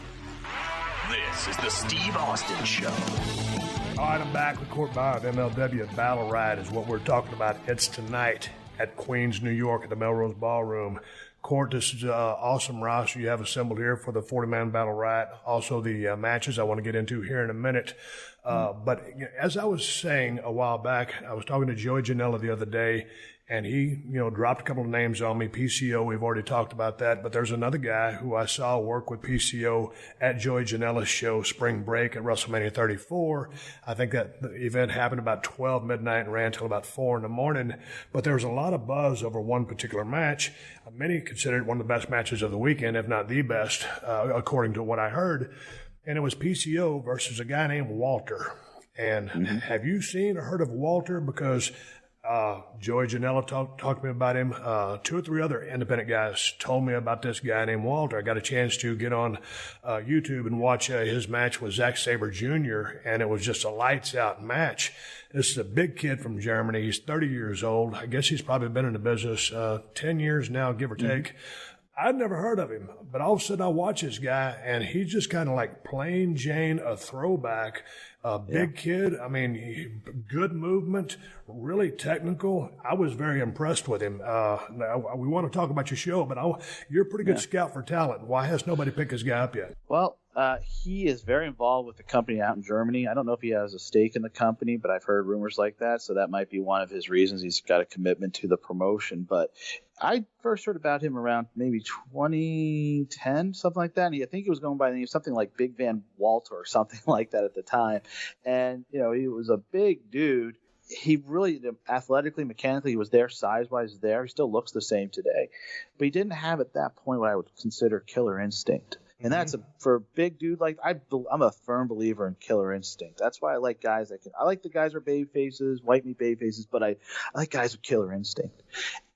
This is the Steve Austin Show. All right, I'm back with Court Bauer of MLW. Battle Riot is what we're talking about. It's tonight at Queens, New York at the Melrose Ballroom. Court, this is an awesome roster you have assembled here for the 40-man Battle Riot. Also the matches I want to get into here in a minute. But as I was saying a while back, I was talking to Joey Janela the other day, and he, dropped a couple of names on me. PCO, we've already talked about that. But there's another guy who I saw work with PCO at Joey Janela's show, Spring Break at WrestleMania 34. I think that the event happened about 12 midnight and ran until about 4 in the morning. But there was a lot of buzz over one particular match. Many consider it one of the best matches of the weekend, if not the best, according to what I heard. And it was PCO versus a guy named Walter. And have you seen or heard of Walter? Because Joey Janela talked to me about him. 2 or 3 other independent guys told me about this guy named Walter. I got a chance to get on YouTube and watch his match with Zack Sabre Jr., and it was just a lights-out match. This is a big kid from Germany. He's 30 years old. I guess he's probably been in the business 10 years now, give or take. I'd never heard of him, but all of a sudden I watch this guy, and he's just kind of like plain Jane, a throwback, a big kid. I mean, good movement, really technical. I was very impressed with him. We want to talk about your show, but you're a pretty good scout for talent. Why has nobody picked this guy up yet? Well, he is very involved with the company out in Germany. I don't know if he has a stake in the company, but I've heard rumors like that. So that might be one of his reasons. He's got a commitment to the promotion. But I first heard about him around maybe 2010, something like that. And I think he was going by the name of something like Big Van Walter or something like that at the time. And, he was a big dude. He really, athletically, mechanically, he was there, size-wise there. He still looks the same today. But he didn't have at that point what I would consider killer instinct. And that's for a big dude like I'm a firm believer in killer instinct. That's why I like guys I like the guys who are baby faces, white meat baby faces, but I like guys with killer instinct.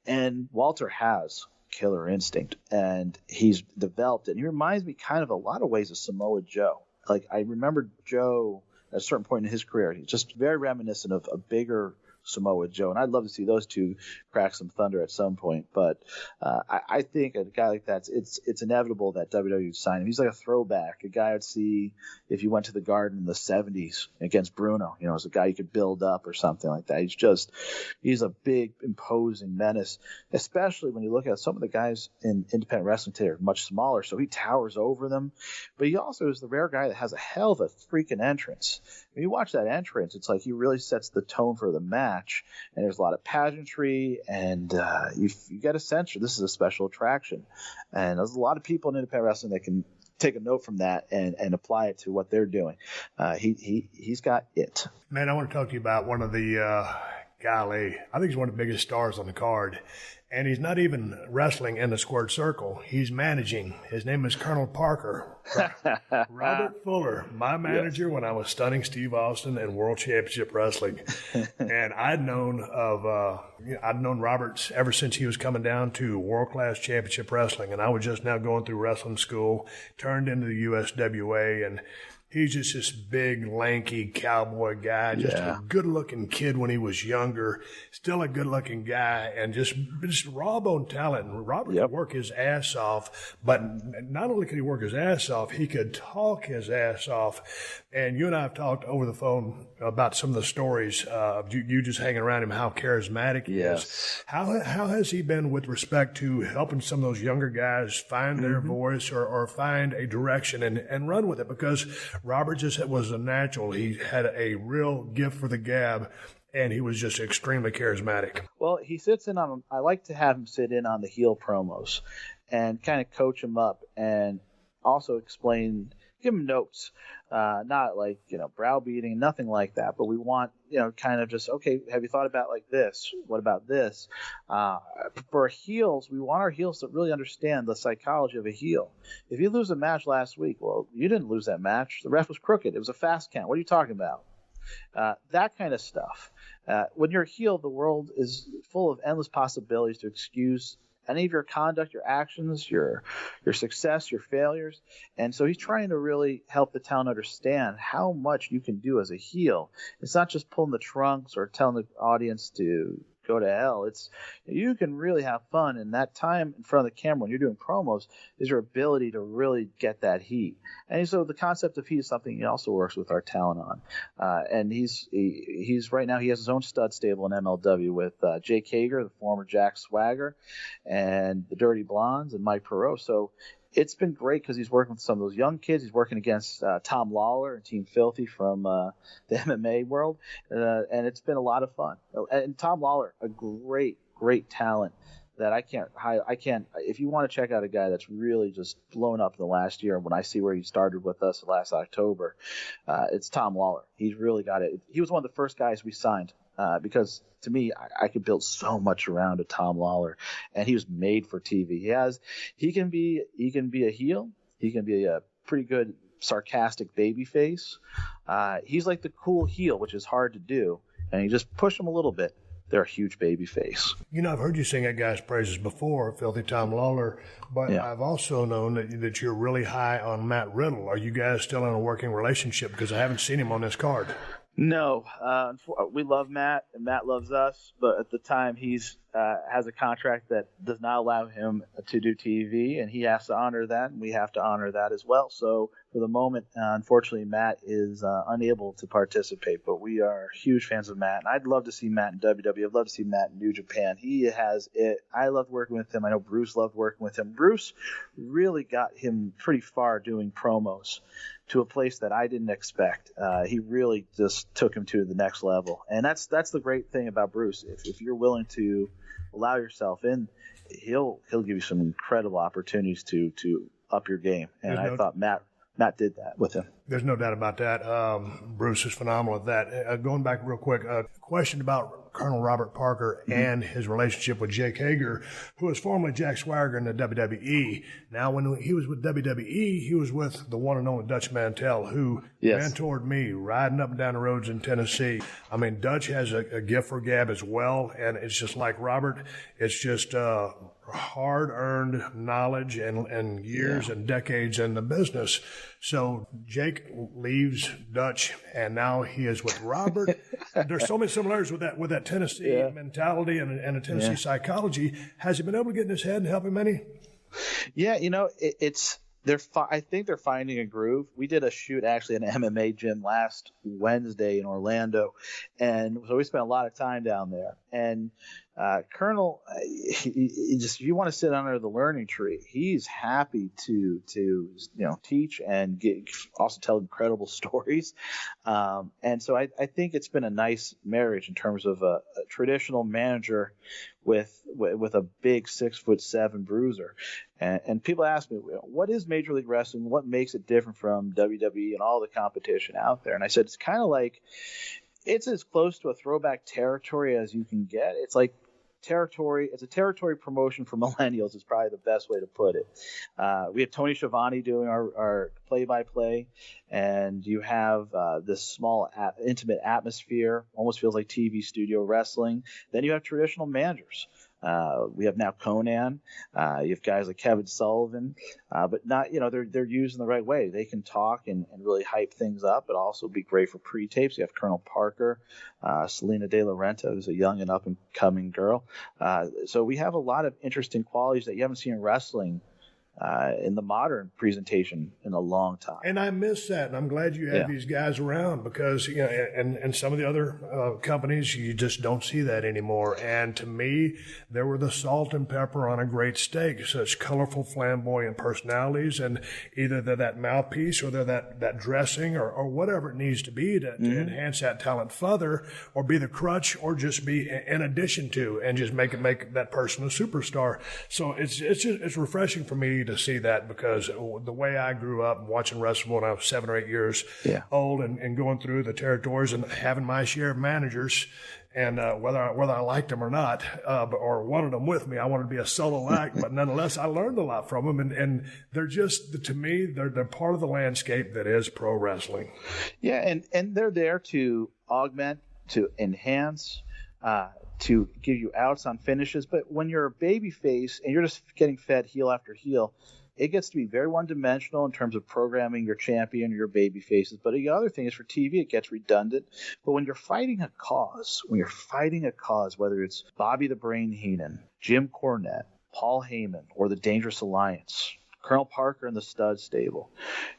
And Walter has killer instinct, and he's developed it. And he reminds me kind of a lot of ways of Samoa Joe. Like I remember Joe at a certain point in his career. He's just very reminiscent of a bigger Samoa Joe, and I'd love to see those two crack some thunder at some point. But I think a guy like that, it's inevitable that WWE would sign him. He's like a throwback, a guy I'd see if you went to the Garden in the 70s against Bruno, as a guy you could build up or something like that. He's a big, imposing menace, especially when you look at some of the guys in independent wrestling today are much smaller, so he towers over them. But he also is the rare guy that has a hell of a freaking entrance. When you watch that entrance, it's like he really sets the tone for the match, and there's a lot of pageantry, and you get a sense this is a special attraction. And there's a lot of people in independent wrestling that can take a note from that and apply it to what they're doing. He's got it. Man, I want to talk to you about one of the, I think he's one of the biggest stars on the card. And he's not even wrestling in the squared circle. He's managing. His name is Colonel Parker. Robert Fuller, my manager when I was stunning Steve Austin in World Championship Wrestling. And I'd known Robert ever since he was coming down to World Class Championship Wrestling. And I was just now going through wrestling school, turned into the USWA, and he's just this big, lanky cowboy guy, just a good-looking kid when he was younger, still a good-looking guy, and just raw-bone talent. And Robert could work his ass off, but not only could he work his ass off, he could talk his ass off. And you and I have talked over the phone about some of the stories of you just hanging around him, how charismatic he is. How has he been with respect to helping some of those younger guys find their voice or find a direction and run with it? Because Robert just was a natural. He had a real gift for the gab, and he was just extremely charismatic. Well, he sits in on, I like to have him sit in on the heel promos and kind of coach him up and also give him notes, not like, browbeating, nothing like that. But we want, kind of just, okay, have you thought about like this? What about this? For heels, we want our heels to really understand the psychology of a heel. If you lose a match last week, well, you didn't lose that match. The ref was crooked. It was a fast count. What are you talking about? That kind of stuff. When you're a heel, the world is full of endless possibilities to excuse any of your conduct, your actions, your success, your failures. And so he's trying to really help the talent understand how much you can do as a heel. It's not just pulling the trunks or telling the audience to go to hell. It's, you can really have fun, and that time in front of the camera when you're doing promos is your ability to really get that heat. And so the concept of heat is something he also works with our talent on. And he's right now, he has his own stud stable in MLW with Jake Hager, the former Jack Swagger, and the Dirty Blondes, and Mike Perot. So it's been great because he's working with some of those young kids. He's working against Tom Lawler and Team Filthy from the MMA world, and it's been a lot of fun. And Tom Lawler, a great talent that I can't. If you want to check out a guy that's really just blown up in the last year, when I see where he started with us last October, it's Tom Lawler. He's really got it. He was one of the first guys we signed. Because to me, I could build so much around a Tom Lawler, and he was made for TV. He can be a heel. He can be a pretty good sarcastic baby face. He's like the cool heel, which is hard to do, and you just push him a little bit. They're a huge baby face. I've heard you sing that guy's praises before, Filthy Tom Lawler, but I've also known that you're really high on Matt Riddle. Are you guys still in a working relationship? Because I haven't seen him on this card. No, we love Matt, and Matt loves us, but at the time he's has a contract that does not allow him to do TV, and he has to honor that, and we have to honor that as well. So for the moment, unfortunately, Matt is unable to participate, but we are huge fans of Matt, and I'd love to see Matt in WWE. I'd love to see Matt in New Japan. He has it. I loved working with him. I know Bruce loved working with him. Bruce really got him pretty far doing promos to a place that I didn't expect. He really just took him to the next level. And that's the great thing about Bruce. If you're willing to allow yourself in, he'll give you some incredible opportunities to up your game. And I thought Matt did that with him. There's no doubt about that. Bruce is phenomenal at that. Going back real quick, a question about Colonel Robert Parker and his relationship with Jake Hager, who was formerly Jack Swagger in the WWE. Now, when he was with WWE, he was with the one and only Dutch Mantell, who mentored me riding up and down the roads in Tennessee. I mean, Dutch has a gift for gab as well, and it's just like Robert. It's just hard-earned knowledge and years and decades in the business. So Jake leaves Dutch, and now he is with Robert. There's so many similarities with that Tennessee mentality and a Tennessee psychology. Has he been able to get in his head and help him any? Yeah, I think they're finding a groove. We did a shoot actually in an MMA gym last Wednesday in Orlando, and so we spent a lot of time down there. And Colonel, if you want to sit under the learning tree, he's happy to teach and also tell incredible stories. And so I think it's been a nice marriage in terms of a traditional manager with a big 6'7" bruiser. And people ask me, what is Major League Wrestling? What makes it different from WWE and all the competition out there? And I said, it's kind of like, it's as close to a throwback territory as you can get. It's like territory. It's a territory promotion for millennials is probably the best way to put it. We have Tony Schiavone doing our play-by-play, and you have this small, intimate atmosphere, almost feels like TV studio wrestling. Then you have traditional managers. We have now Conan. You have guys like Kevin Sullivan, but not, they're used in the right way. They can talk and really hype things up, but also be great for pre-tapes. You have Colonel Parker, Selena De La Renta, who's a young and up-and-coming girl. So we have a lot of interesting qualities that you haven't seen in wrestling in the modern presentation in a long time. And I miss that, and I'm glad you have these guys around because, and some of the other companies, you just don't see that anymore. And to me, they were the salt and pepper on a great steak, such colorful, flamboyant personalities, and either they're that mouthpiece or they're that dressing or whatever it needs to be to enhance that talent further, or be the crutch, or just be in addition to, and just make that person a superstar. So it's refreshing for me to see that, because the way I grew up watching wrestling when I was 7 or 8 years old and going through the territories and having my share of managers, and whether I liked them or not, or wanted them with me, I wanted to be a solo act, but nonetheless I learned a lot from them, and they're just, to me, they're part of the landscape that is pro wrestling. Yeah, and they're there to augment, to enhance, to give you outs on finishes. But when you're a baby face and you're just getting fed heel after heel, it gets to be very one-dimensional in terms of programming your champion or your baby faces. But the other thing is, for TV, it gets redundant. But when you're fighting a cause, whether it's Bobby the Brain Heenan, Jim Cornette, Paul Heyman, or the Dangerous Alliance, Colonel Parker and the Stud Stable,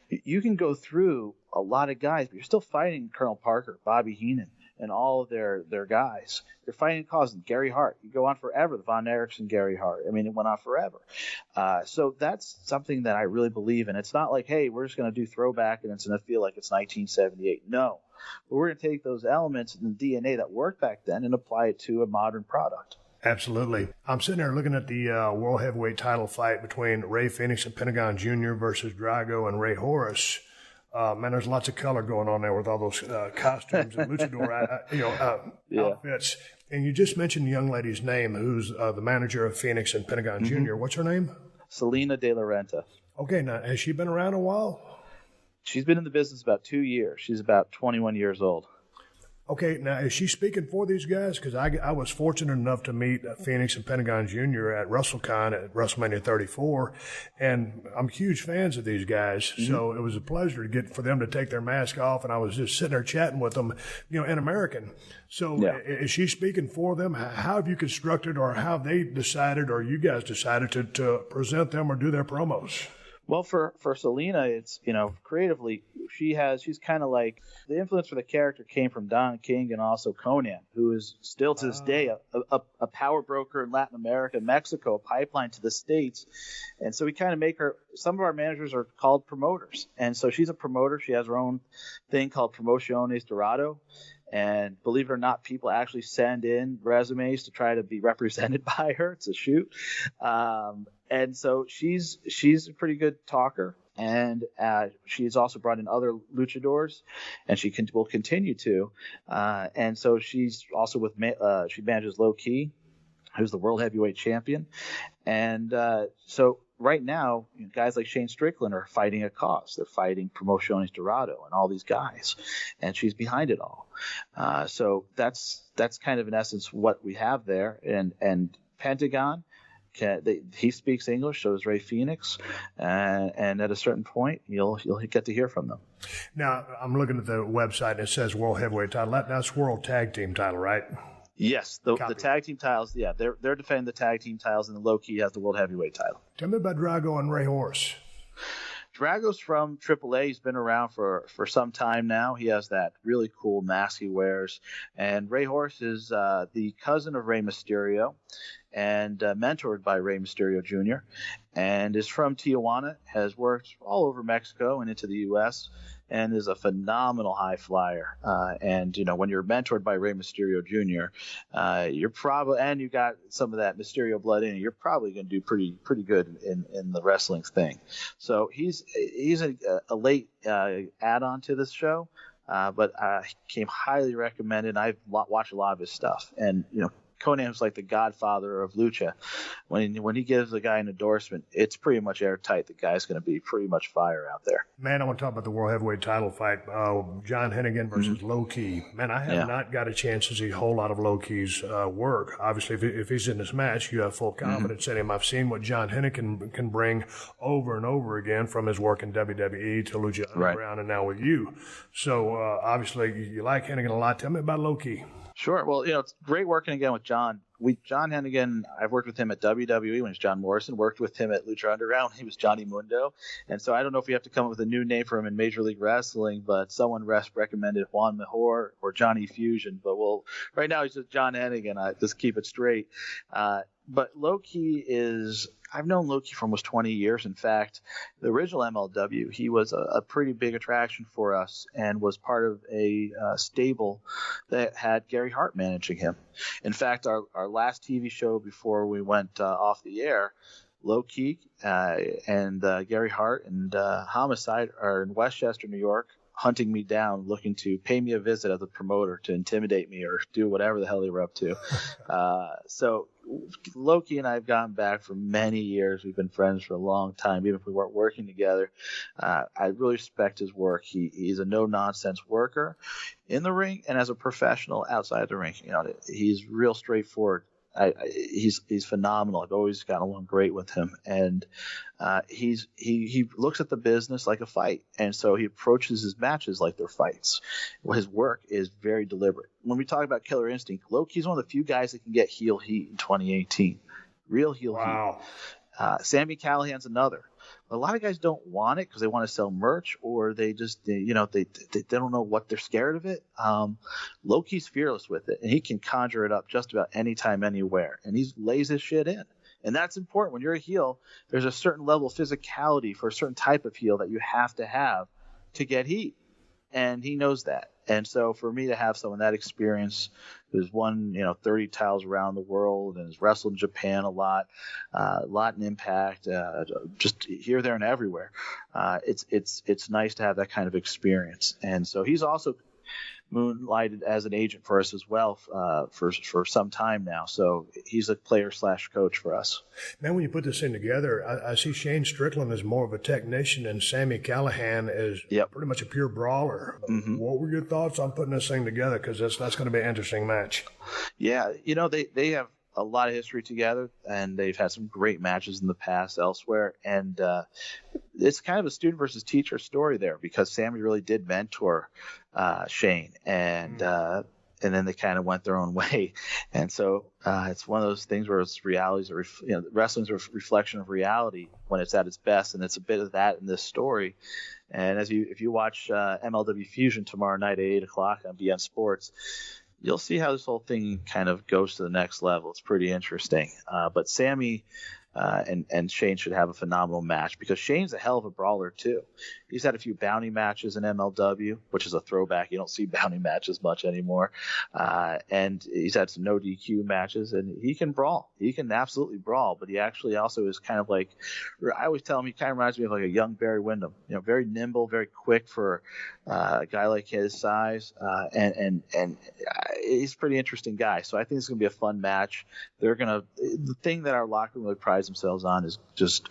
you can go through a lot of guys, but you're still fighting Colonel Parker, Bobby Heenan, and all of their guys. You're fighting cause. Gary Hart. You go on forever. The Von Erichsen, Gary Hart. I mean, it went on forever. So that's something that I really believe in. It's not like, hey, we're just going to do throwback and it's going to feel like it's 1978. No. But we're going to take those elements and the DNA that worked back then and apply it to a modern product. Absolutely. I'm sitting there looking at the World Heavyweight title fight between Ray Phoenix and Pentagon Jr. versus Drago and Ray Horace. Man, there's lots of color going on there with all those costumes and luchador outfits. And you just mentioned the young lady's name, who's the manager of Phoenix and Pentagon Jr. What's her name? Selena De La Renta. Okay, now, has she been around a while? She's been in the business about 2 years. She's about 21 years old. Okay, now, is she speaking for these guys? Because I was fortunate enough to meet Phoenix and Pentagon Jr. at WrestleCon at WrestleMania 34, and I'm huge fans of these guys, so it was a pleasure for them to take their mask off, and I was just sitting there chatting with them, in American. So is she speaking for them? How have you constructed, or how have they decided, or you guys decided to present them or do their promos? Well, for Selena, it's, creatively, she's kind of like, the influence for the character came from Don King and also Conan, who is still to this day a power broker in Latin America and Mexico, a pipeline to the States. And so we kind of make her, some of our managers are called promoters. And so she's a promoter. She has her own thing called Promociones Dorado. And believe it or not, people actually send in resumes to try to be represented by her. It's a shoot. And so she's a pretty good talker, and she's also brought in other luchadors, and she will continue to. And so she's also she manages Low Key, who's the World Heavyweight Champion. And so right now, guys like Shane Strickland are fighting a cause. They're fighting Promociones Dorado and all these guys, and she's behind it all. So that's kind of in essence what we have there. And Pentagon, he speaks English, so does Ray Phoenix, and at a certain point, you'll get to hear from them. Now, I'm looking at the website, and it says World Heavyweight title. That's World Tag Team title, right? Yes, the tag team titles. Yeah, they're defending the tag team titles, and the Low Key has the World Heavyweight title. Tell me about Drago and Ray Horace. Drago's from AAA. He's been around for some time now. He has that really cool mask he wears. And Ray Horace is the cousin of Rey Mysterio and mentored by Rey Mysterio Jr. and is from Tijuana, has worked all over Mexico and into the U.S., and is a phenomenal high flyer. And, when you're mentored by Rey Mysterio Jr., you're probably, and you got some of that Mysterio blood in you, you're probably going to do pretty good in the wrestling thing. So he's a late add-on to this show, but came highly recommended. I've watched a lot of his stuff, and, Konnam's like the godfather of lucha. When he gives a guy an endorsement, it's pretty much airtight. The guy's going to be pretty much fire out there. Man, I want to talk about the World Heavyweight title fight, John Hennigan versus Low Ki. Man, I have not got a chance to see a whole lot of Low Ki's work. Obviously, if he's in this match, you have full confidence in him. I've seen what John Hennigan can bring over and over again from his work in WWE to Lucha Underground and now with you. So, obviously, you like Hennigan a lot. Tell me about Low Ki. Sure. Well, it's great working again with John. John Hennigan, I've worked with him at WWE when he was John Morrison, worked with him at Lucha Underground. He was Johnny Mundo. And so I don't know if we have to come up with a new name for him in Major League Wrestling, but someone recommended Juan Mejor or Johnny Fusion. But right now he's just John Hennigan. I just keep it straight. But Low Ki I've known Low Ki for almost 20 years. In fact, the original MLW, he was a pretty big attraction for us and was part of a stable that had Gary Hart managing him. In fact, our last TV show before we went off the air, Low Ki and Gary Hart and Homicide are in Westchester, New York, hunting me down, looking to pay me a visit as a promoter to intimidate me or do whatever the hell they were up to. So Low Ki and I have gotten back for many years. We've been friends for a long time, even if we weren't working together. I really respect his work. He's a no-nonsense worker in the ring and as a professional outside the ring. He's real straightforward. He's phenomenal. I've always gotten along great with him, and he looks at the business like a fight, and so he approaches his matches like they're fights. His work is very deliberate. When we talk about Killer Instinct, Low Ki's one of the few guys that can get heel heat in 2018, real heel heat. Sami Callihan's another. A lot of guys don't want it because they want to sell merch, or they just they don't know what they're scared of it. Low Ki's fearless with it, and he can conjure it up just about anytime, anywhere, and he lays his shit in. And that's important. When you're a heel, there's a certain level of physicality for a certain type of heel that you have to get heat, and he knows that. And so for me to have someone that experience, who's won 30 titles around the world and has wrestled in Japan a lot in Impact, just here, there, and everywhere, it's nice to have that kind of experience. And so he's also moonlighted as an agent for us as well for some time now. So he's a player/coach for us. Man, when you put this in together, I see Shane Strickland as more of a technician and Sami Callihan as pretty much a pure brawler. What were your thoughts on putting this thing together? Because that's going to be an interesting match. Yeah, they have a lot of history together, and they've had some great matches in the past elsewhere. And it's kind of a student versus teacher story there, because Sami really did mentor Shane, and then they kind of went their own way. And so it's one of those things where it's realities, wrestling's a reflection of reality when it's at its best, and it's a bit of that in this story. And if you watch MLW Fusion tomorrow night at 8:00 on BN Sports, you'll see how this whole thing kind of goes to the next level. It's pretty interesting. But Sami and Shane should have a phenomenal match, because Shane's a hell of a brawler too. He's had a few bounty matches in MLW, which is a throwback. You don't see bounty matches much anymore. And he's had some no DQ matches, and he can brawl. He can absolutely brawl, but he actually also is kind of like, I always tell him, he kind of reminds me of like a young Barry Windham. Very nimble, very quick for a guy like his size, and he's a pretty interesting guy. So I think it's going to be a fun match. The thing that our locker room really prides themselves on is just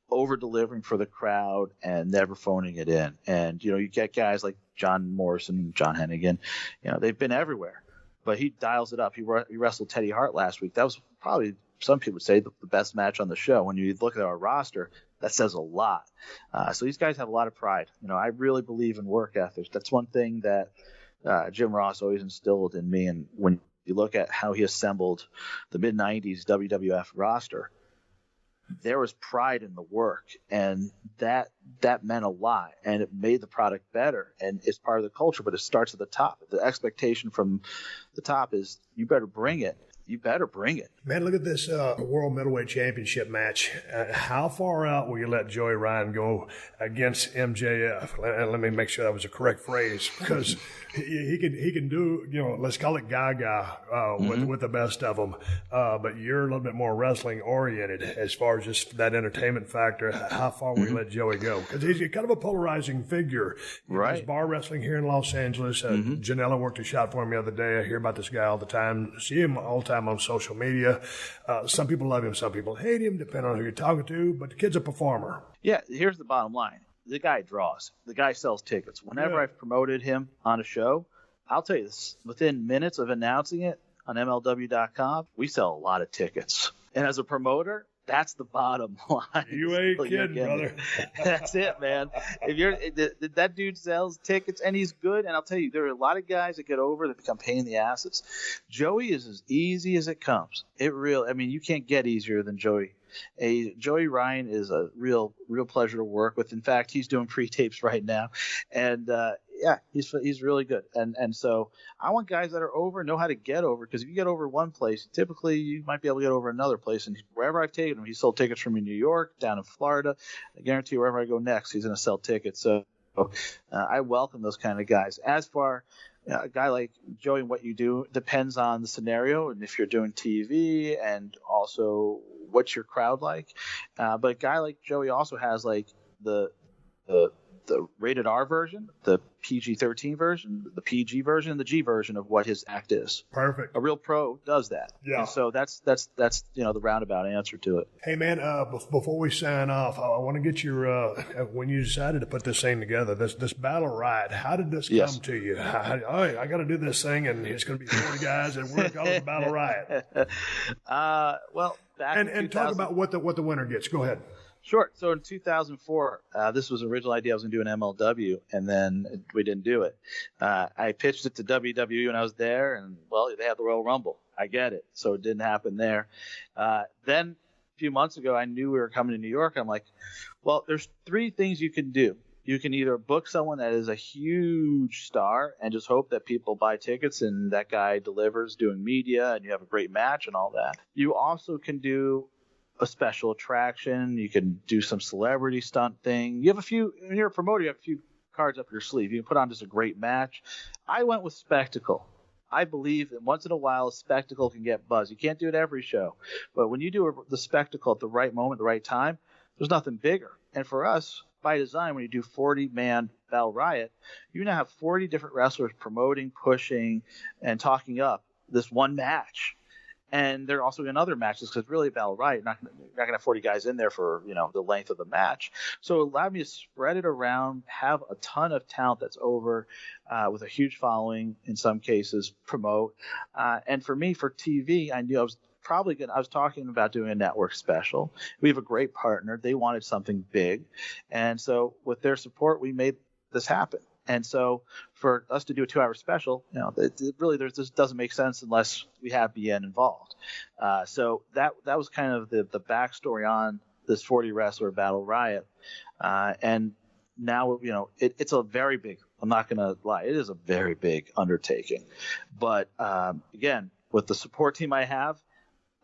over delivering for the crowd and never phoning it in. And you get guys like John Morrison, John Hennigan, they've been everywhere, but he dials it up. He wrestled Teddy Hart last week. That was probably, some people would say, the best match on the show. When you look at our roster, that says a lot. So these guys have a lot of pride. I really believe in work ethics. That's one thing that Jim Ross always instilled in me. And when you look at how he assembled the mid-90s WWF roster, there was pride in the work, and that meant a lot, and it made the product better, and it's part of the culture. But it starts at the top. The expectation from the top is, you better bring it. You better bring it. Man, look at this World Middleweight Championship match. How far out will you let Joey Ryan go against MJF? Let me make sure that was the correct phrase, because he can do, let's call it Gaga with the best of them. But you're a little bit more wrestling oriented as far as just that entertainment factor. How far will you let Joey go? Because he's kind of a polarizing figure. Right. He's bar wrestling here in Los Angeles. Janela worked a shot for him the other day. I hear about this guy all the time. See him all the time time on social media. Some people love him, some people hate him, depending on who you're talking to, but the kid's a performer. Yeah, here's the bottom line. The guy draws. The guy sells tickets. Whenever I've promoted him on a show, I'll tell you this, within minutes of announcing it on MLW.com, we sell a lot of tickets. And as a promoter, that's the bottom line. You ain't kidding, brother. That's it, man. That dude sells tickets, and he's good. And I'll tell you, there are a lot of guys that get over that become pain in the asses. Joey is as easy as it comes. You can't get easier than Joey. Joey Ryan is a real pleasure to work with. In fact, he's doing pre-tapes right now, and he's really good. And so I want guys that are over know how to get over, because if you get over one place, typically you might be able to get over another place. And wherever I've taken him, he sold tickets from me in New York, down in Florida. I guarantee wherever I go next, he's going to sell tickets. So I welcome those kind of guys. As far a guy like Joey, what you do depends on the scenario, and if you're doing TV, and also what's your crowd like. But a guy like Joey also has like the rated R version, the PG-13 version, the PG version, and the G version of what his act is. Perfect. A real pro does that. Yeah. And so that's the roundabout answer to it. Hey man, before we sign off, I want to get your when you decided to put this thing together, this Battle Riot. How did this come to you? I got to do this thing, and it's going to be 40 guys, and we're going to call it the Battle Riot. Well, back in 2000, talk about what the winner gets. Go ahead. Sure. So in 2004, this was the original idea. I was going to do an MLW, and then we didn't do it. I pitched it to WWE when I was there, and, well, they had the Royal Rumble. I get it. So it didn't happen there. Then a few months ago, I knew we were coming to New York. I'm like, well, there's three things you can do. You can either book someone that is a huge star and just hope that people buy tickets and that guy delivers doing media and you have a great match and all that. You also can do a special attraction. You can do some celebrity stunt thing. You have when you're a promoter, you have a few cards up your sleeve. You can put on just a great match. I went with spectacle. I believe that once in a while, a spectacle can get buzz. You can't do it every show, but when you do the spectacle at the right moment, the right time, there's nothing bigger. And for us, by design, when you do 40-man Battle Riot, you now have 40 different wrestlers promoting, pushing, and talking up this one match. And there are also in other matches, because really Battle Riot, you're not going to have 40 guys in there for the length of the match. So it allowed me to spread it around, have a ton of talent that's over with a huge following in some cases, promote. And for me, for TV, I knew I was talking about doing a network special. We have a great partner. They wanted something big. And so with their support, we made this happen. And so for us to do a 2-hour special, this doesn't make sense unless we have BN involved. So that was kind of the backstory on this 40 wrestler Battle Riot. And now, it's a very big, I'm not going to lie, it is a very big undertaking. But again, with the support team I have,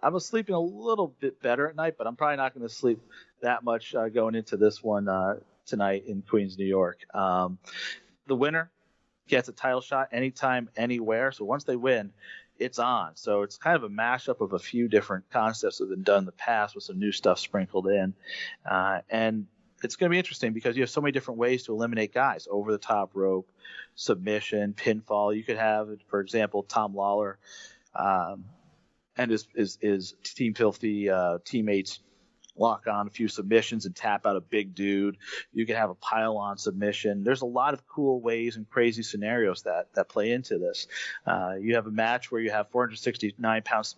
I was sleeping a little bit better at night, but I'm probably not going to sleep that much going into this one tonight in Queens, New York. The winner gets a title shot anytime, anywhere. So once they win, it's on. So it's kind of a mashup of a few different concepts that have been done in the past with some new stuff sprinkled in. And it's going to be interesting because you have so many different ways to eliminate guys: over the top rope, submission, pinfall. You could have, for example, Tom Lawler and his Team Filthy teammates lock on a few submissions and tap out a big dude. You can have a pile-on submission. There's a lot of cool ways and crazy scenarios that play into this. You have a match where you have 469 pounds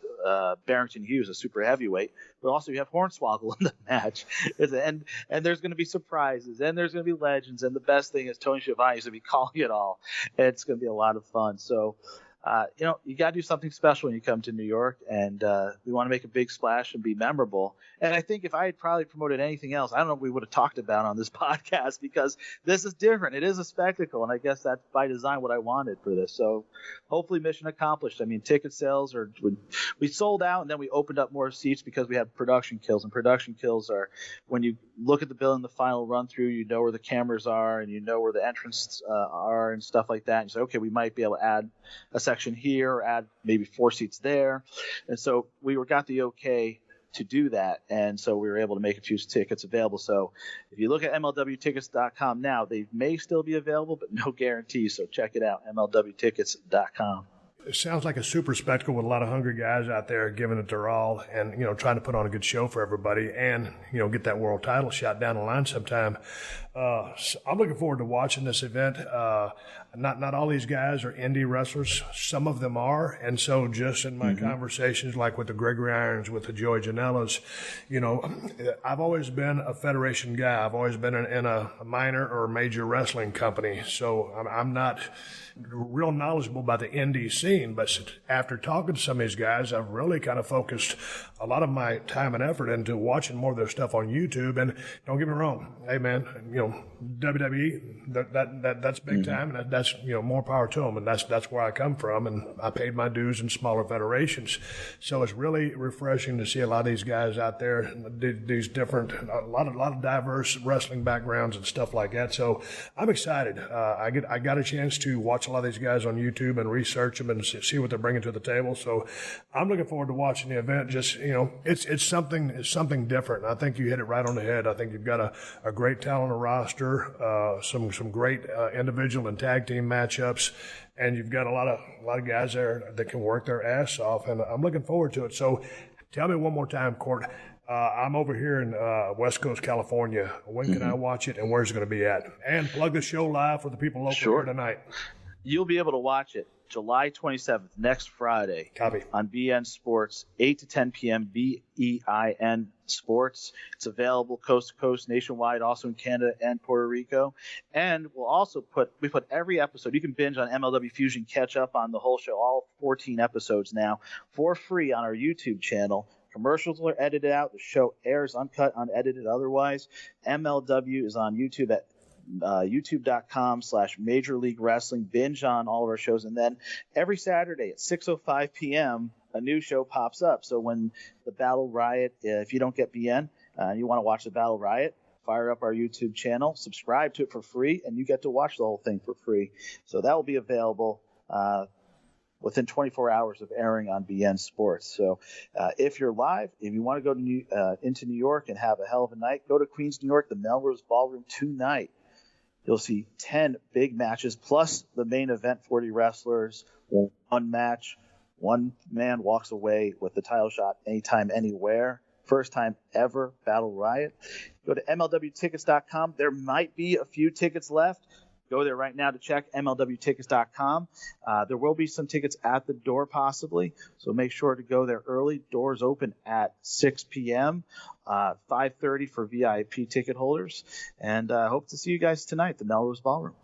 Barrington Hughes, a super heavyweight, but also you have Hornswoggle in the match. And there's going to be surprises, and there's going to be legends, and the best thing is Tony Schiavone is going to be calling it all. It's going to be a lot of fun. So you got to do something special when you come to New York, and we want to make a big splash and be memorable. And I think if I had probably promoted anything else, I don't know if we would have talked about on this podcast, because this is different. It is a spectacle, and I guess that's by design what I wanted for this. So hopefully mission accomplished. I mean, ticket sales we sold out, and then we opened up more seats because we had production kills. And production kills are when you look at the bill in the final run through, you know where the cameras are, and you know where the entrances are and stuff like that. And you say, okay, we might be able to add a section here, or add maybe 4 seats there. And so we got the okay to do that, and so we were able to make a few tickets available. So if you look at MLWtickets.com now, they may still be available, but no guarantees. So check it out, MLWtickets.com. It sounds like a super spectacle with a lot of hungry guys out there giving it their all and, trying to put on a good show for everybody and, get that world title shot down the line sometime. So I'm looking forward to watching this event. Not all these guys are indie wrestlers. Some of them are. And so just in my conversations, like with the Gregory Irons, with the Joey Janela's, I've always been a federation guy. I've always been in a minor or major wrestling company. So I'm not real knowledgeable about the indie scene, but after talking to some of these guys, I've really kind of focused a lot of my time and effort into watching more of their stuff on YouTube. And don't get me wrong, hey man, WWE, that's big time, and that's more power to them, and that's where I come from, and I paid my dues in smaller federations. So it's really refreshing to see a lot of these guys out there, these different, a lot of diverse wrestling backgrounds and stuff like that. So I'm excited. I got a chance to watch a lot of these guys on YouTube and research them and see what they're bringing to the table. So I'm looking forward to watching the event. Just, it's something different. I think you hit it right on the head. I think you've got a great talent roster, some great individual and tag team matchups, and you've got a lot of guys there that can work their ass off, and I'm looking forward to it. So tell me one more time, Court. I'm over here in West Coast, California. When can I watch it, and where's it going to be at? And plug the show live for the people local here tonight. You'll be able to watch it July 27th, next Friday. Copy. On BN Sports, 8 to 10 p.m., BEIN Sports. It's available coast to coast, nationwide, also in Canada and Puerto Rico. And we'll also we put every episode, you can binge on MLW Fusion, catch up on the whole show, all 14 episodes now, for free on our YouTube channel. Commercials are edited out. The show airs uncut, unedited otherwise. MLW is on YouTube at youtube.com/Major League Wrestling. Binge on all of our shows. And then every Saturday at 6:05 p.m., a new show pops up. So when the Battle Riot, if you don't get BN and you want to watch the Battle Riot, fire up our YouTube channel, subscribe to it for free, and you get to watch the whole thing for free. So that will be available within 24 hours of airing on BN Sports. So if you're live, if you want to go into New York and have a hell of a night, go to Queens, New York, the Melrose Ballroom tonight. You'll see 10 big matches, plus the main event, 40 wrestlers, one match. One man walks away with the title shot anytime, anywhere. First time ever, Battle Riot. Go to MLWtickets.com. There might be a few tickets left. Go there right now to check, MLWtickets.com. There will be some tickets at the door possibly, so make sure to go there early. Doors open at 6 p.m., 5:30 for VIP ticket holders. And I hope to see you guys tonight, the Melrose Ballroom.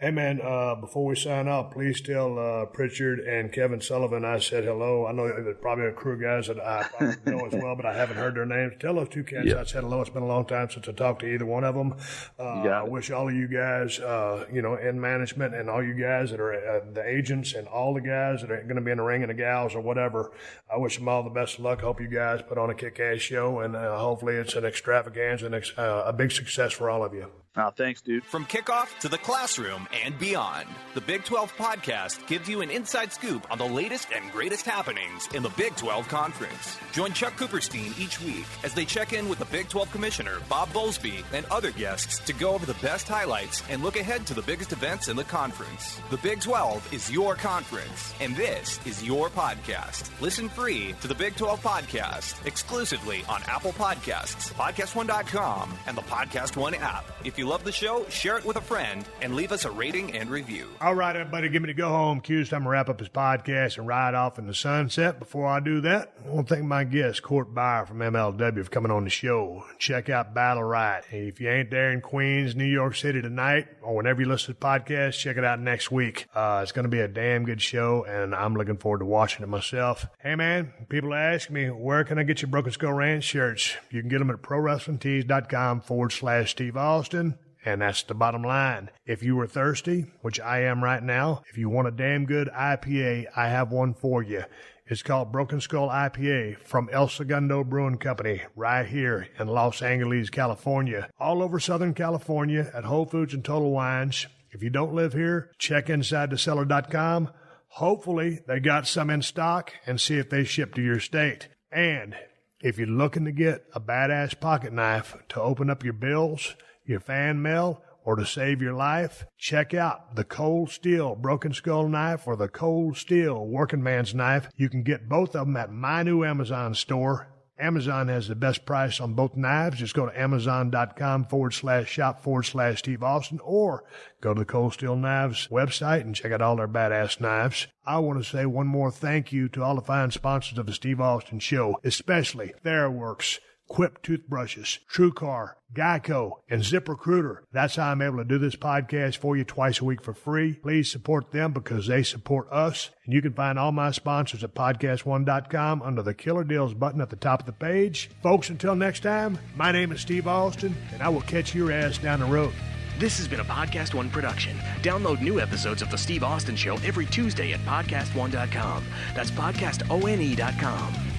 Hey, man, before we sign off, please tell Pritchard and Kevin Sullivan I said hello. I know there's probably a crew of guys that I probably know as well, but I haven't heard their names. Tell those two cats I said hello. It's been a long time since I talked to either one of them. I wish all of you guys, in management and all you guys that are the agents and all the guys that are going to be in the ring and the gals or whatever, I wish them all the best of luck. I hope you guys put on a kick-ass show, and hopefully it's an extravaganza and a big success for all of you. Thanks, dude. From kickoff to the classroom and beyond, the Big 12 podcast gives you an inside scoop on the latest and greatest happenings in the Big 12 Conference. Join Chuck Cooperstein each week as they check in with the Big 12 Commissioner, Bob Bowlesby, and other guests to go over the best highlights and look ahead to the biggest events in the conference. The Big 12 is your conference, and this is your podcast. Listen free to the Big 12 podcast exclusively on Apple Podcasts, PodcastOne.com, and the Podcast One app. If you love the show, share it with a friend and leave us a rating and review. All right, everybody, give me the go home cue. It's time to wrap up this podcast and ride off in the sunset. Before I do that, I want to thank my guest, Court Bauer from MLW, for coming on the show. Check out Battle Riot. If you ain't there in Queens, New York City tonight, or whenever you listen to the podcast, check it out next week. It's going to be a damn good show, and I'm looking forward to watching it myself. Hey, man, people ask me, where can I get your Broken Skull Ranch shirts? You can get them at ProWrestlingTees.com/Steve Austin. And that's the bottom line. If you were thirsty, which I am right now, if you want a damn good IPA, I have one for you. It's called Broken Skull IPA from El Segundo Brewing Company right here in Los Angeles, California. All over Southern California at Whole Foods and Total Wines. If you don't live here, check InsideTheCellar.com. Hopefully they got some in stock and see if they ship to your state. And if you're looking to get a badass pocket knife to open up your bills, your fan mail, or to save your life, check out the Cold Steel Broken Skull Knife or the Cold Steel Working Man's Knife. You can get both of them at my new Amazon store. Amazon has the best price on both knives. Just go to amazon.com/shop/Steve Austin or go to the Cold Steel Knives website and check out all their badass knives. I want to say one more thank you to all the fine sponsors of the Steve Austin Show, especially TheraWorks, Quip Toothbrushes, TrueCar, Geico, and ZipRecruiter. That's how I'm able to do this podcast for you twice a week for free. Please support them because they support us. And you can find all my sponsors at PodcastOne.com under the Killer Deals button at the top of the page. Folks, until next time, my name is Steve Austin, and I will catch your ass down the road. This has been a Podcast One production. Download new episodes of The Steve Austin Show every Tuesday at PodcastOne.com. That's PodcastOne.com.